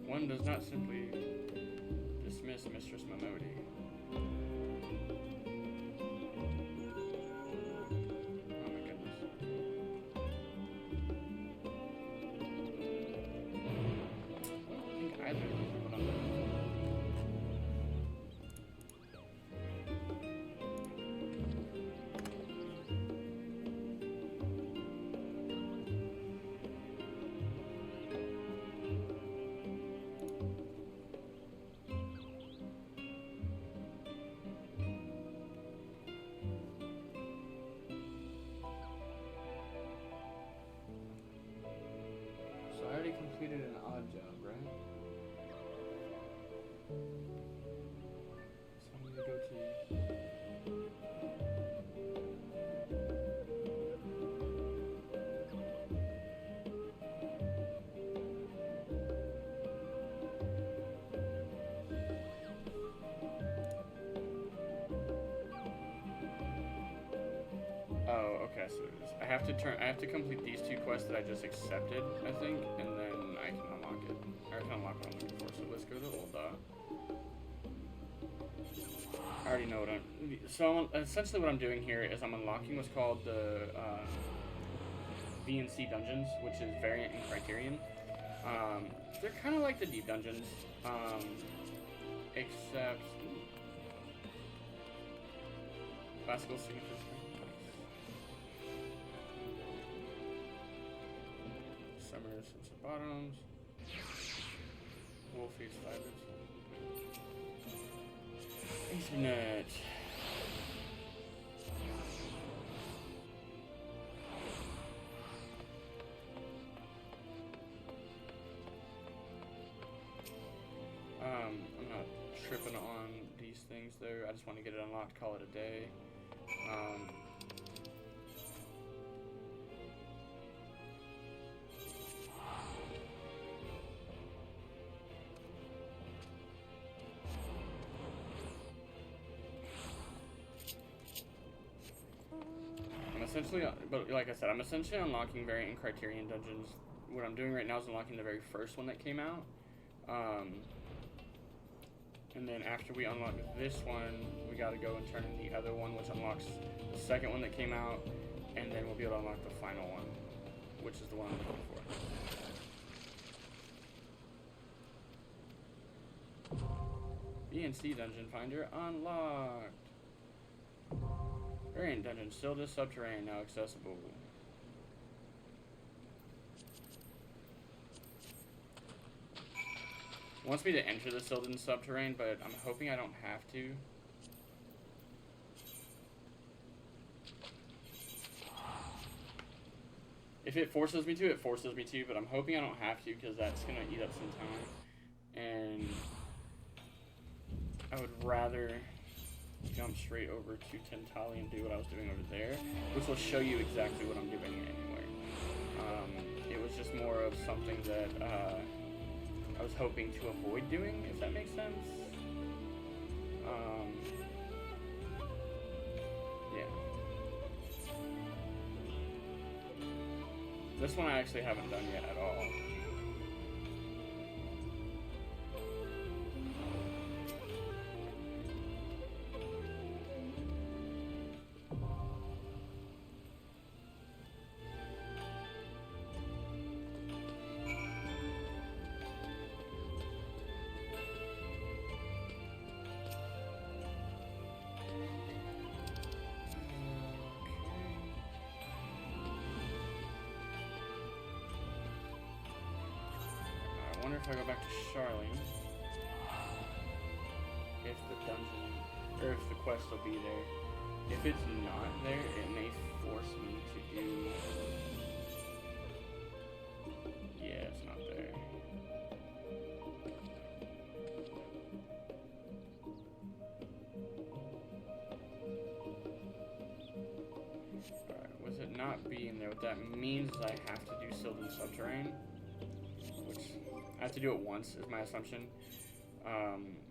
One does not simply dismiss Mistress Momodi. Oh my goodness. I don't think either of these are what I'm looking for. I already completed an odd job, right? So I'm gonna go to... Oh, okay, so I have to complete these two quests that I just accepted, I think, and then I can unlock it. Or I can unlock what I'm looking for, so let's go to Ul'dah. I already know what essentially what I'm doing here is I'm unlocking what's called the VNC dungeons, which is variant and criterion. They're kind of like the deep dungeons, except classical signatures. Summers and bottoms. Wolf eats fibers. Internet. I'm not tripping on these things though. I just want to get it unlocked, call it a day. But like I said, I'm essentially unlocking variant and criterion dungeons. What I'm doing right now is unlocking the very first one that came out. And then after we unlock this one, we gotta go and turn in the other one, which unlocks the second one that came out, and then we'll be able to unlock the final one, which is the one I'm looking for. BNC Dungeon Finder unlocked. Variant Dungeon, still to subterranean, now accessible. Wants me to enter the Sylvan subterranean, but I'm hoping I don't have to. If it forces me to, it forces me to, but I'm hoping I don't have to because that's going to eat up some time. And I would rather jump straight over to Tentali and do what I was doing over there, which will show you exactly what I'm doing anyway. It was just more of something that I was hoping to avoid doing, if that makes sense. Yeah. This one I actually haven't done yet at all. I wonder if I go back to Charlene, if the dungeon, or if the quest will be there. If it's not there, it may force me to do... Yeah, it's not there. Alright, with it not being there, what that means is I have to do Sylvan Subterrane, which I have to do it once, is my assumption,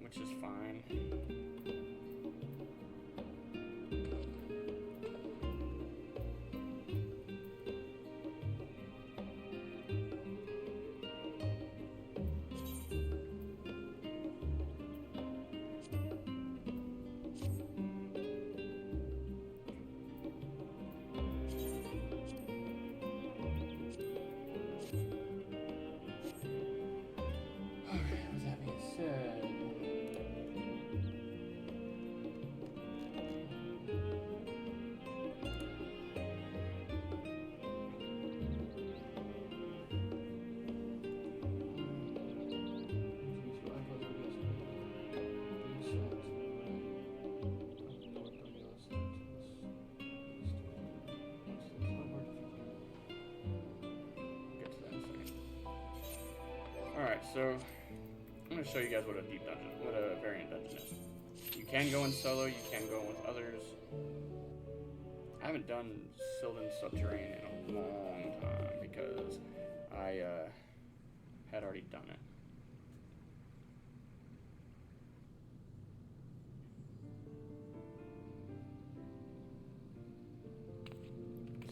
which is fine. Alright, so I'm going to show you guys what a deep dungeon, what a variant dungeon is. You can go in solo, you can go with others. I haven't done Sylvan Subterrane in a long time because I had already done it.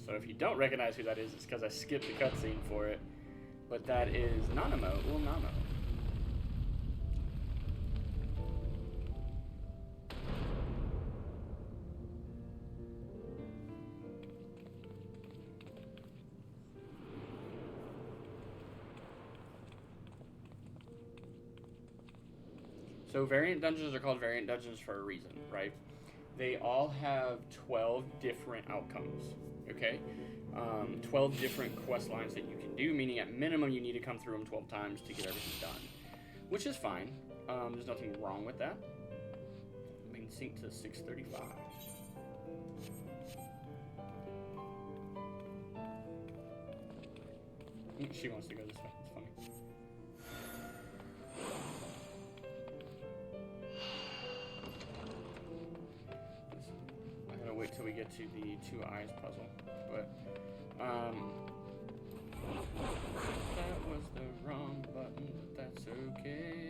So if you don't recognize who that is, it's because I skipped the cutscene for it. But that is Nanamo, Namo. So variant dungeons are called variant dungeons for a reason, right? They all have 12 different outcomes, okay? 12 different quest lines that you can do, meaning at minimum you need to come through them 12 times to get everything done, which is fine. There's nothing wrong with that. We can sync to 635. She wants to go this way. It's funny. I gotta wait till we get to the 2 eyes puzzle, but that was the wrong button, but that's okay.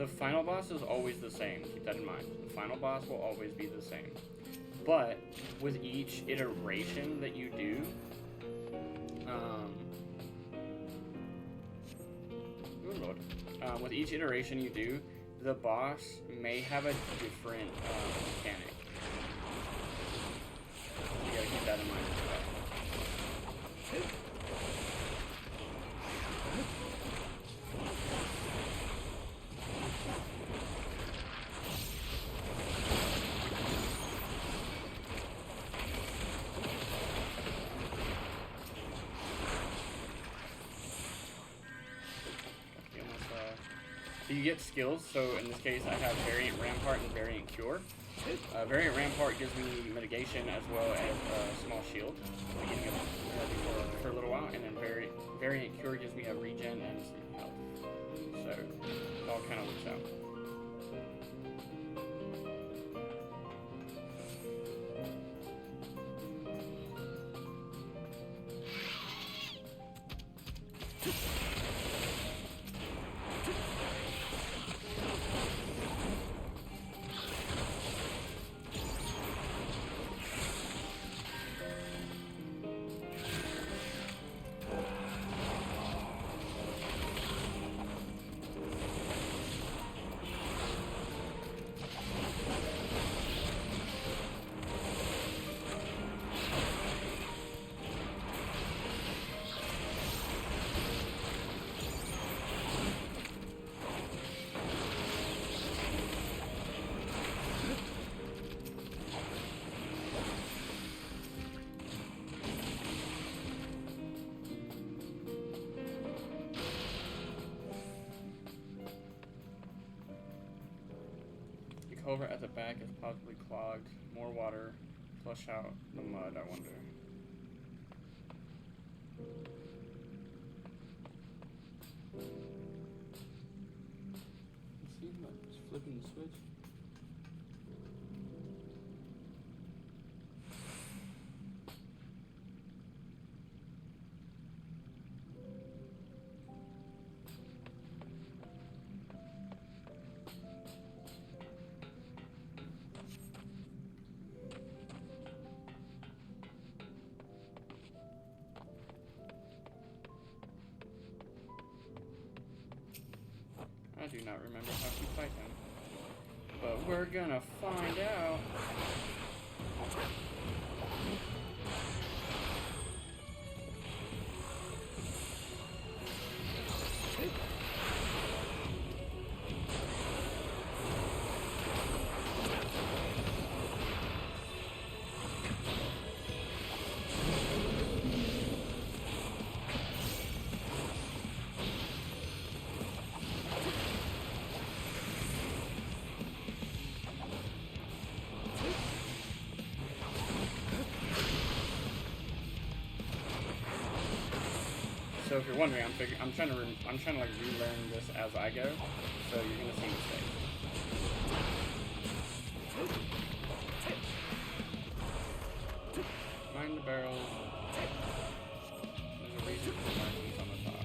the final boss is always the same. Keep that in mind. The final boss will always be the same. But with each iteration that you do, with each iteration you do, the boss may have a different mechanic. So you gotta keep that in mind as well. So you get skills, so in this case I have Variant Rampart and Variant Cure. Variant Rampart gives me mitigation as well as a small shield at the beginning of for a little while, and then Variant Cure gives me a regen and some health. So it all kind of works out. Culvert at the back is possibly clogged. More water. Flush out the mud, I wonder. You see, like, just flipping the switch. I do not remember how to fight him. But we're gonna find out. So if you're wondering, I'm trying to like relearn this as I go. So you're gonna see mistakes. Mind the barrels. There's a reason for the markings on the top.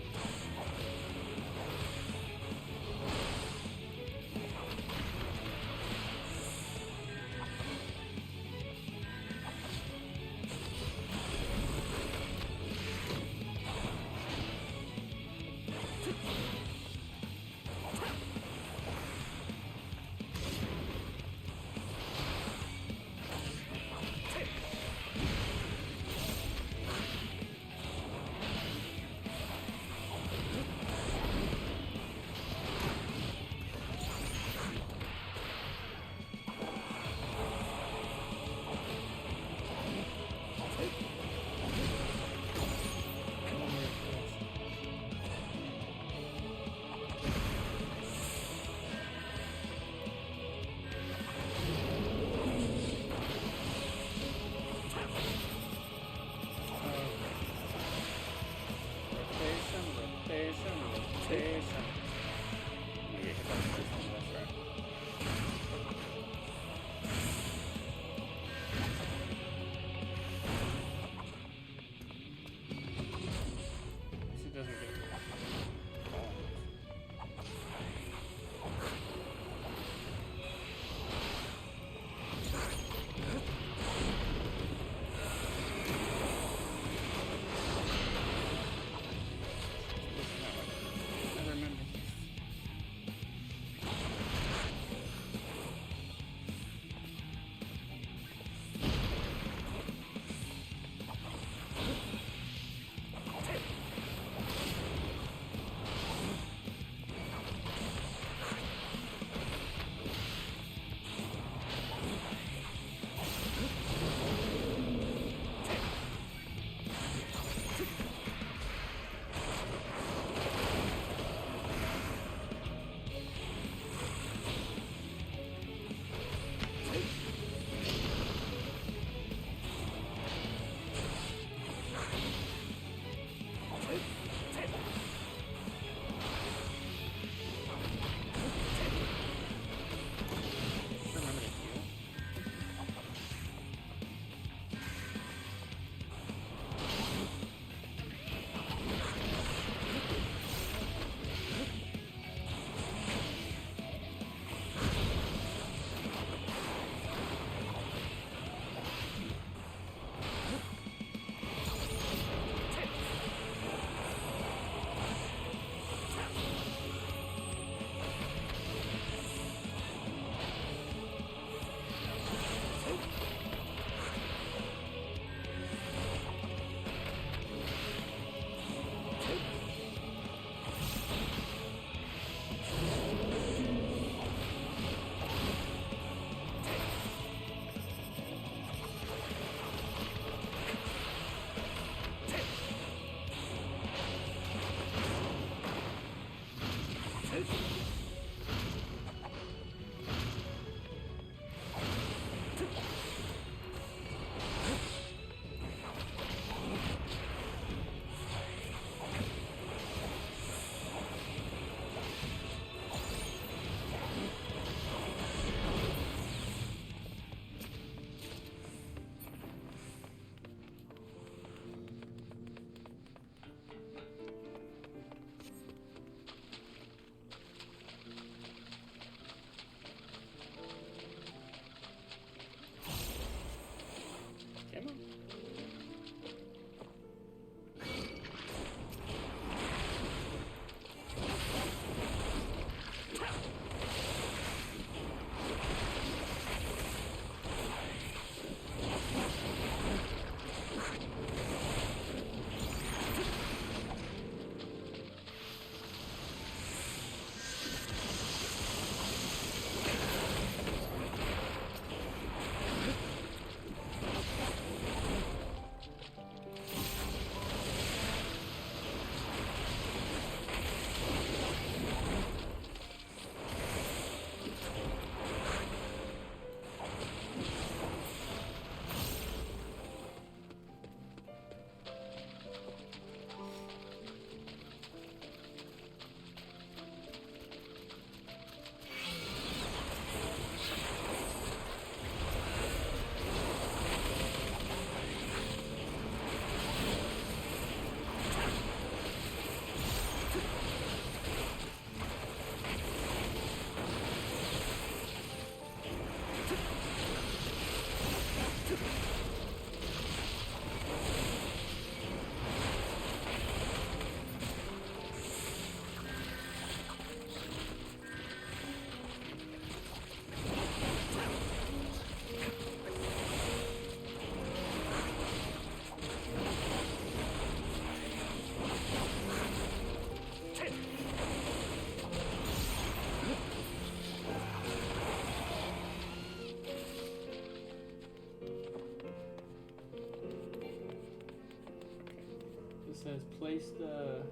Says place the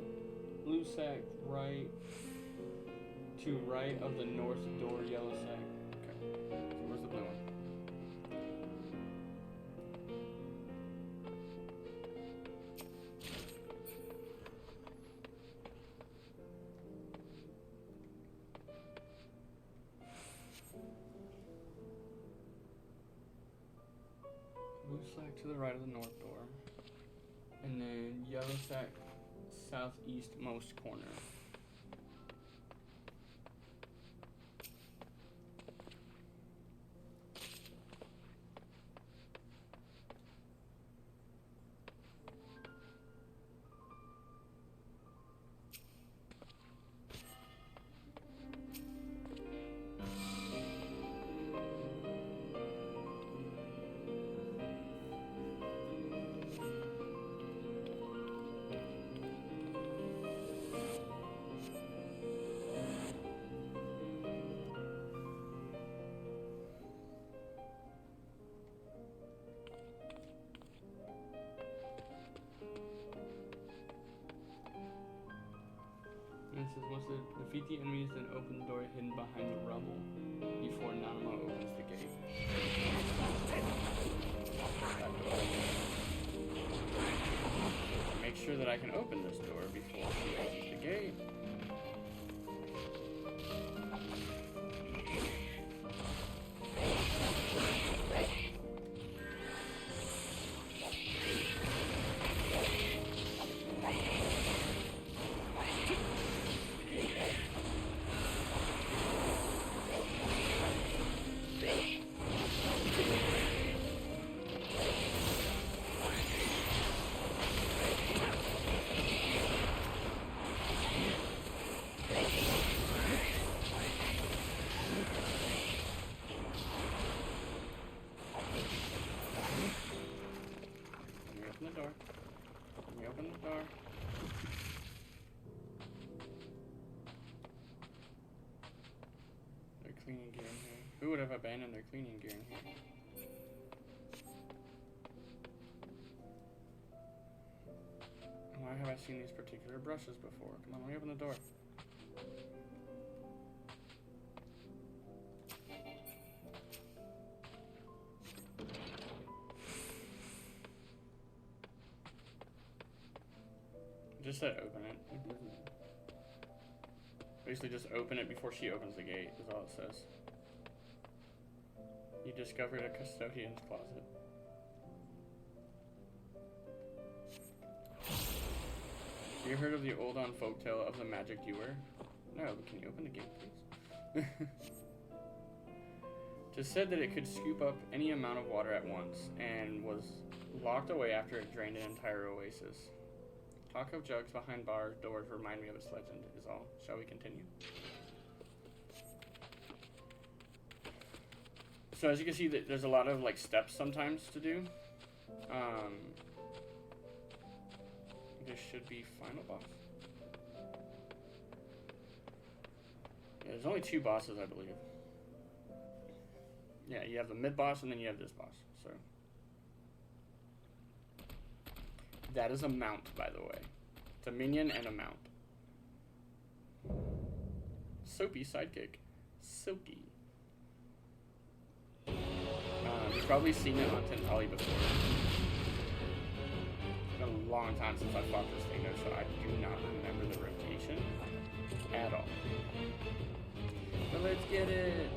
blue sack right of the north door yellow sack. Okay. So where's the blue one? Blue sack to the right of the north door. And then yellow sack southeastmost corner. And it says, once defeat the enemies, then open the door hidden behind the rubble before Nanamo opens the gate. Make sure that I can open this door before she opens the gate. Cleaning gear in here. Who would have abandoned their cleaning gear in here? Why have I seen these particular brushes before? Come on, let me open the door. Just said open it. Basically just open it before she opens the gate, is all it says. You discovered a custodian's closet. Have you heard of the old-on folktale of the magic ewer? No, but can you open the gate, please? It is said that it could scoop up any amount of water at once, and was locked away after it drained an entire oasis. Talk of jugs behind bars, doors remind me of its legend, is all. Shall we continue? So as you can see, there's a lot of like steps sometimes to do. This should be final boss. Yeah, there's only 2 bosses, I believe. Yeah, you have the mid boss and then you have this boss. So that is a mount, by the way. It's a minion and a mount. Soapy sidekick. Silky. You've probably seen it on Tentali before. It's been a long time since I fought this thing though, so I do not remember the rotation at all. But let's get it!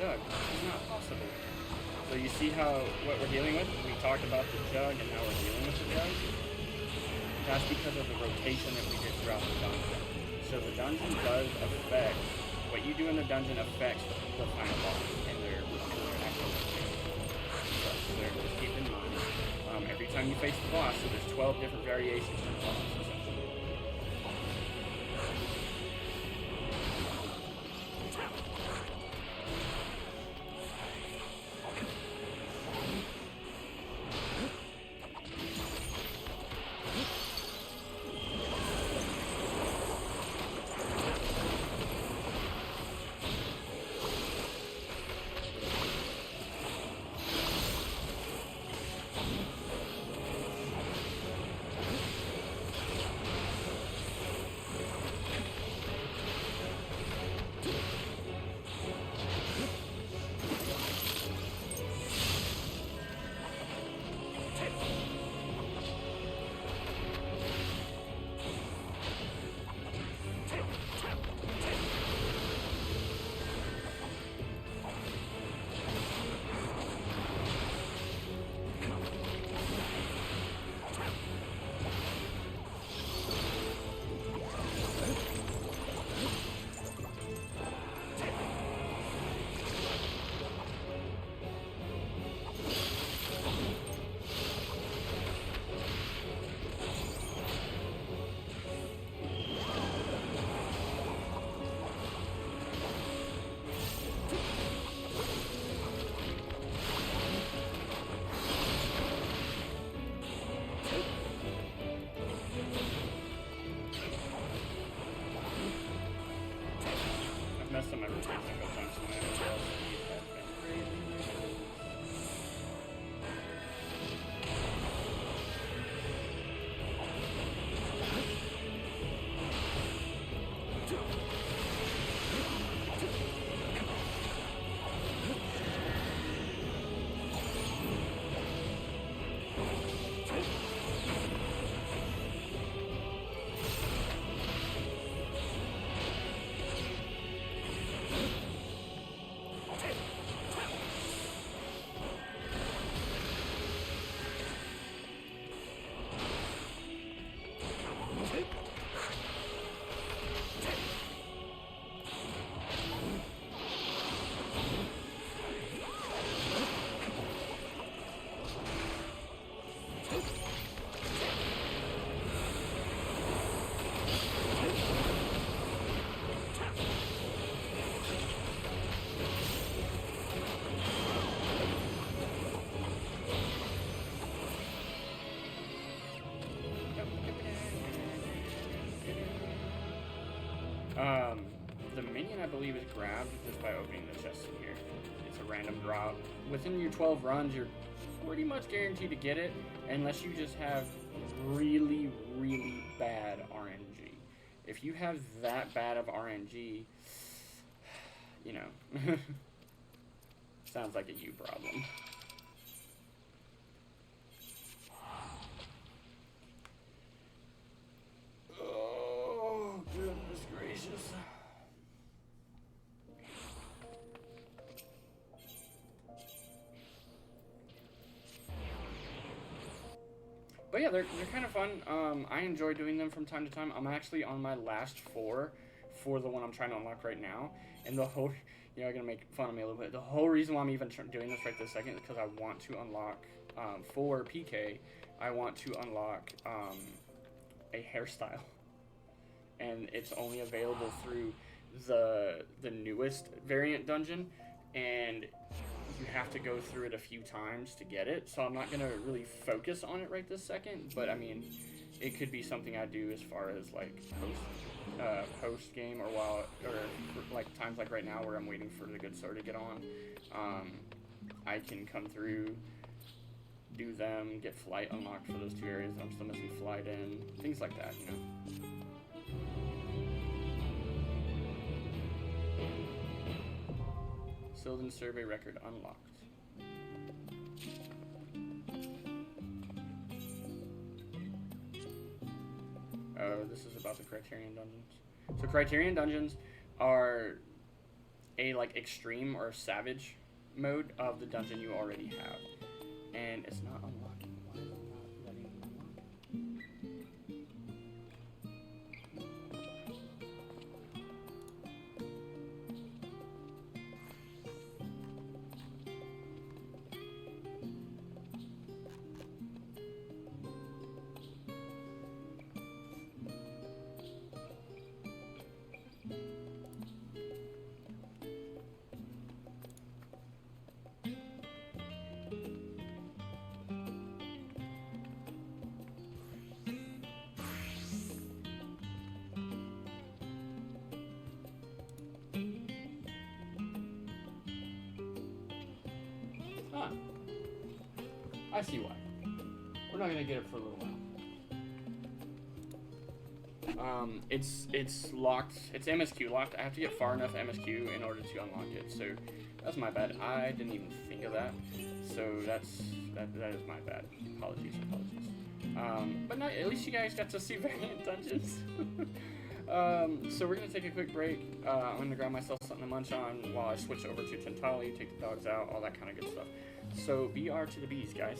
jug. It's not possible. So you see how what we're dealing with? We talked about the jug and now we're dealing with the jug. That's because of the rotation that we did throughout the dungeon. So the dungeon does affect, what you do in the dungeon affects the final boss and their actual rotation. So there, just keep in mind. Every time you face the boss, so there's 12 different variations of the boss, essentially. Messed up my rotation a couple times tonight as well. Speed has been crazy. The minion, I believe, is grabbed just by opening the chest in here. It's a random drop. Within your 12 runs, you're pretty much guaranteed to get it, unless you just have really, really bad RNG. If you have that bad of RNG, you know, sounds like a you problem. Oh, goodness gracious. But yeah, they're kind of fun. I enjoy doing them from time to time. I'm actually on my last 4 for the one I'm trying to unlock right now. And the whole, you know, you're going to make fun of me a little bit. The whole reason why I'm even doing this right this second is because I want to unlock, for PK, I want to unlock a hairstyle. And it's only available through the newest variant dungeon. And you have to go through it a few times to get it, so I'm not gonna really focus on it right this second, but I mean, it could be something I do as far as like post game, or like times like right now where I'm waiting for the good sword to get on. I can come through, do them, get flight unlocked for those 2 areas that I'm still missing flight in, things like that, you know. Sylvan survey record unlocked. Oh, this is about the Criterion dungeons. So Criterion dungeons are a like extreme or savage mode of the dungeon you already have, and it's not unlocking. Why is it not letting me unlock? Huh. I see why. We're not gonna get it for a little while. It's locked. It's MSQ locked. I have to get far enough MSQ in order to unlock it. So that's my bad. I didn't even think of that. So that is my bad. Apologies. But no, at least you guys got to see variant dungeons. So we're gonna take a quick break. I'm gonna grab myself something to munch on while I switch over to Tentali, take the dogs out, all that kind of good stuff. So BR to the bees, guys.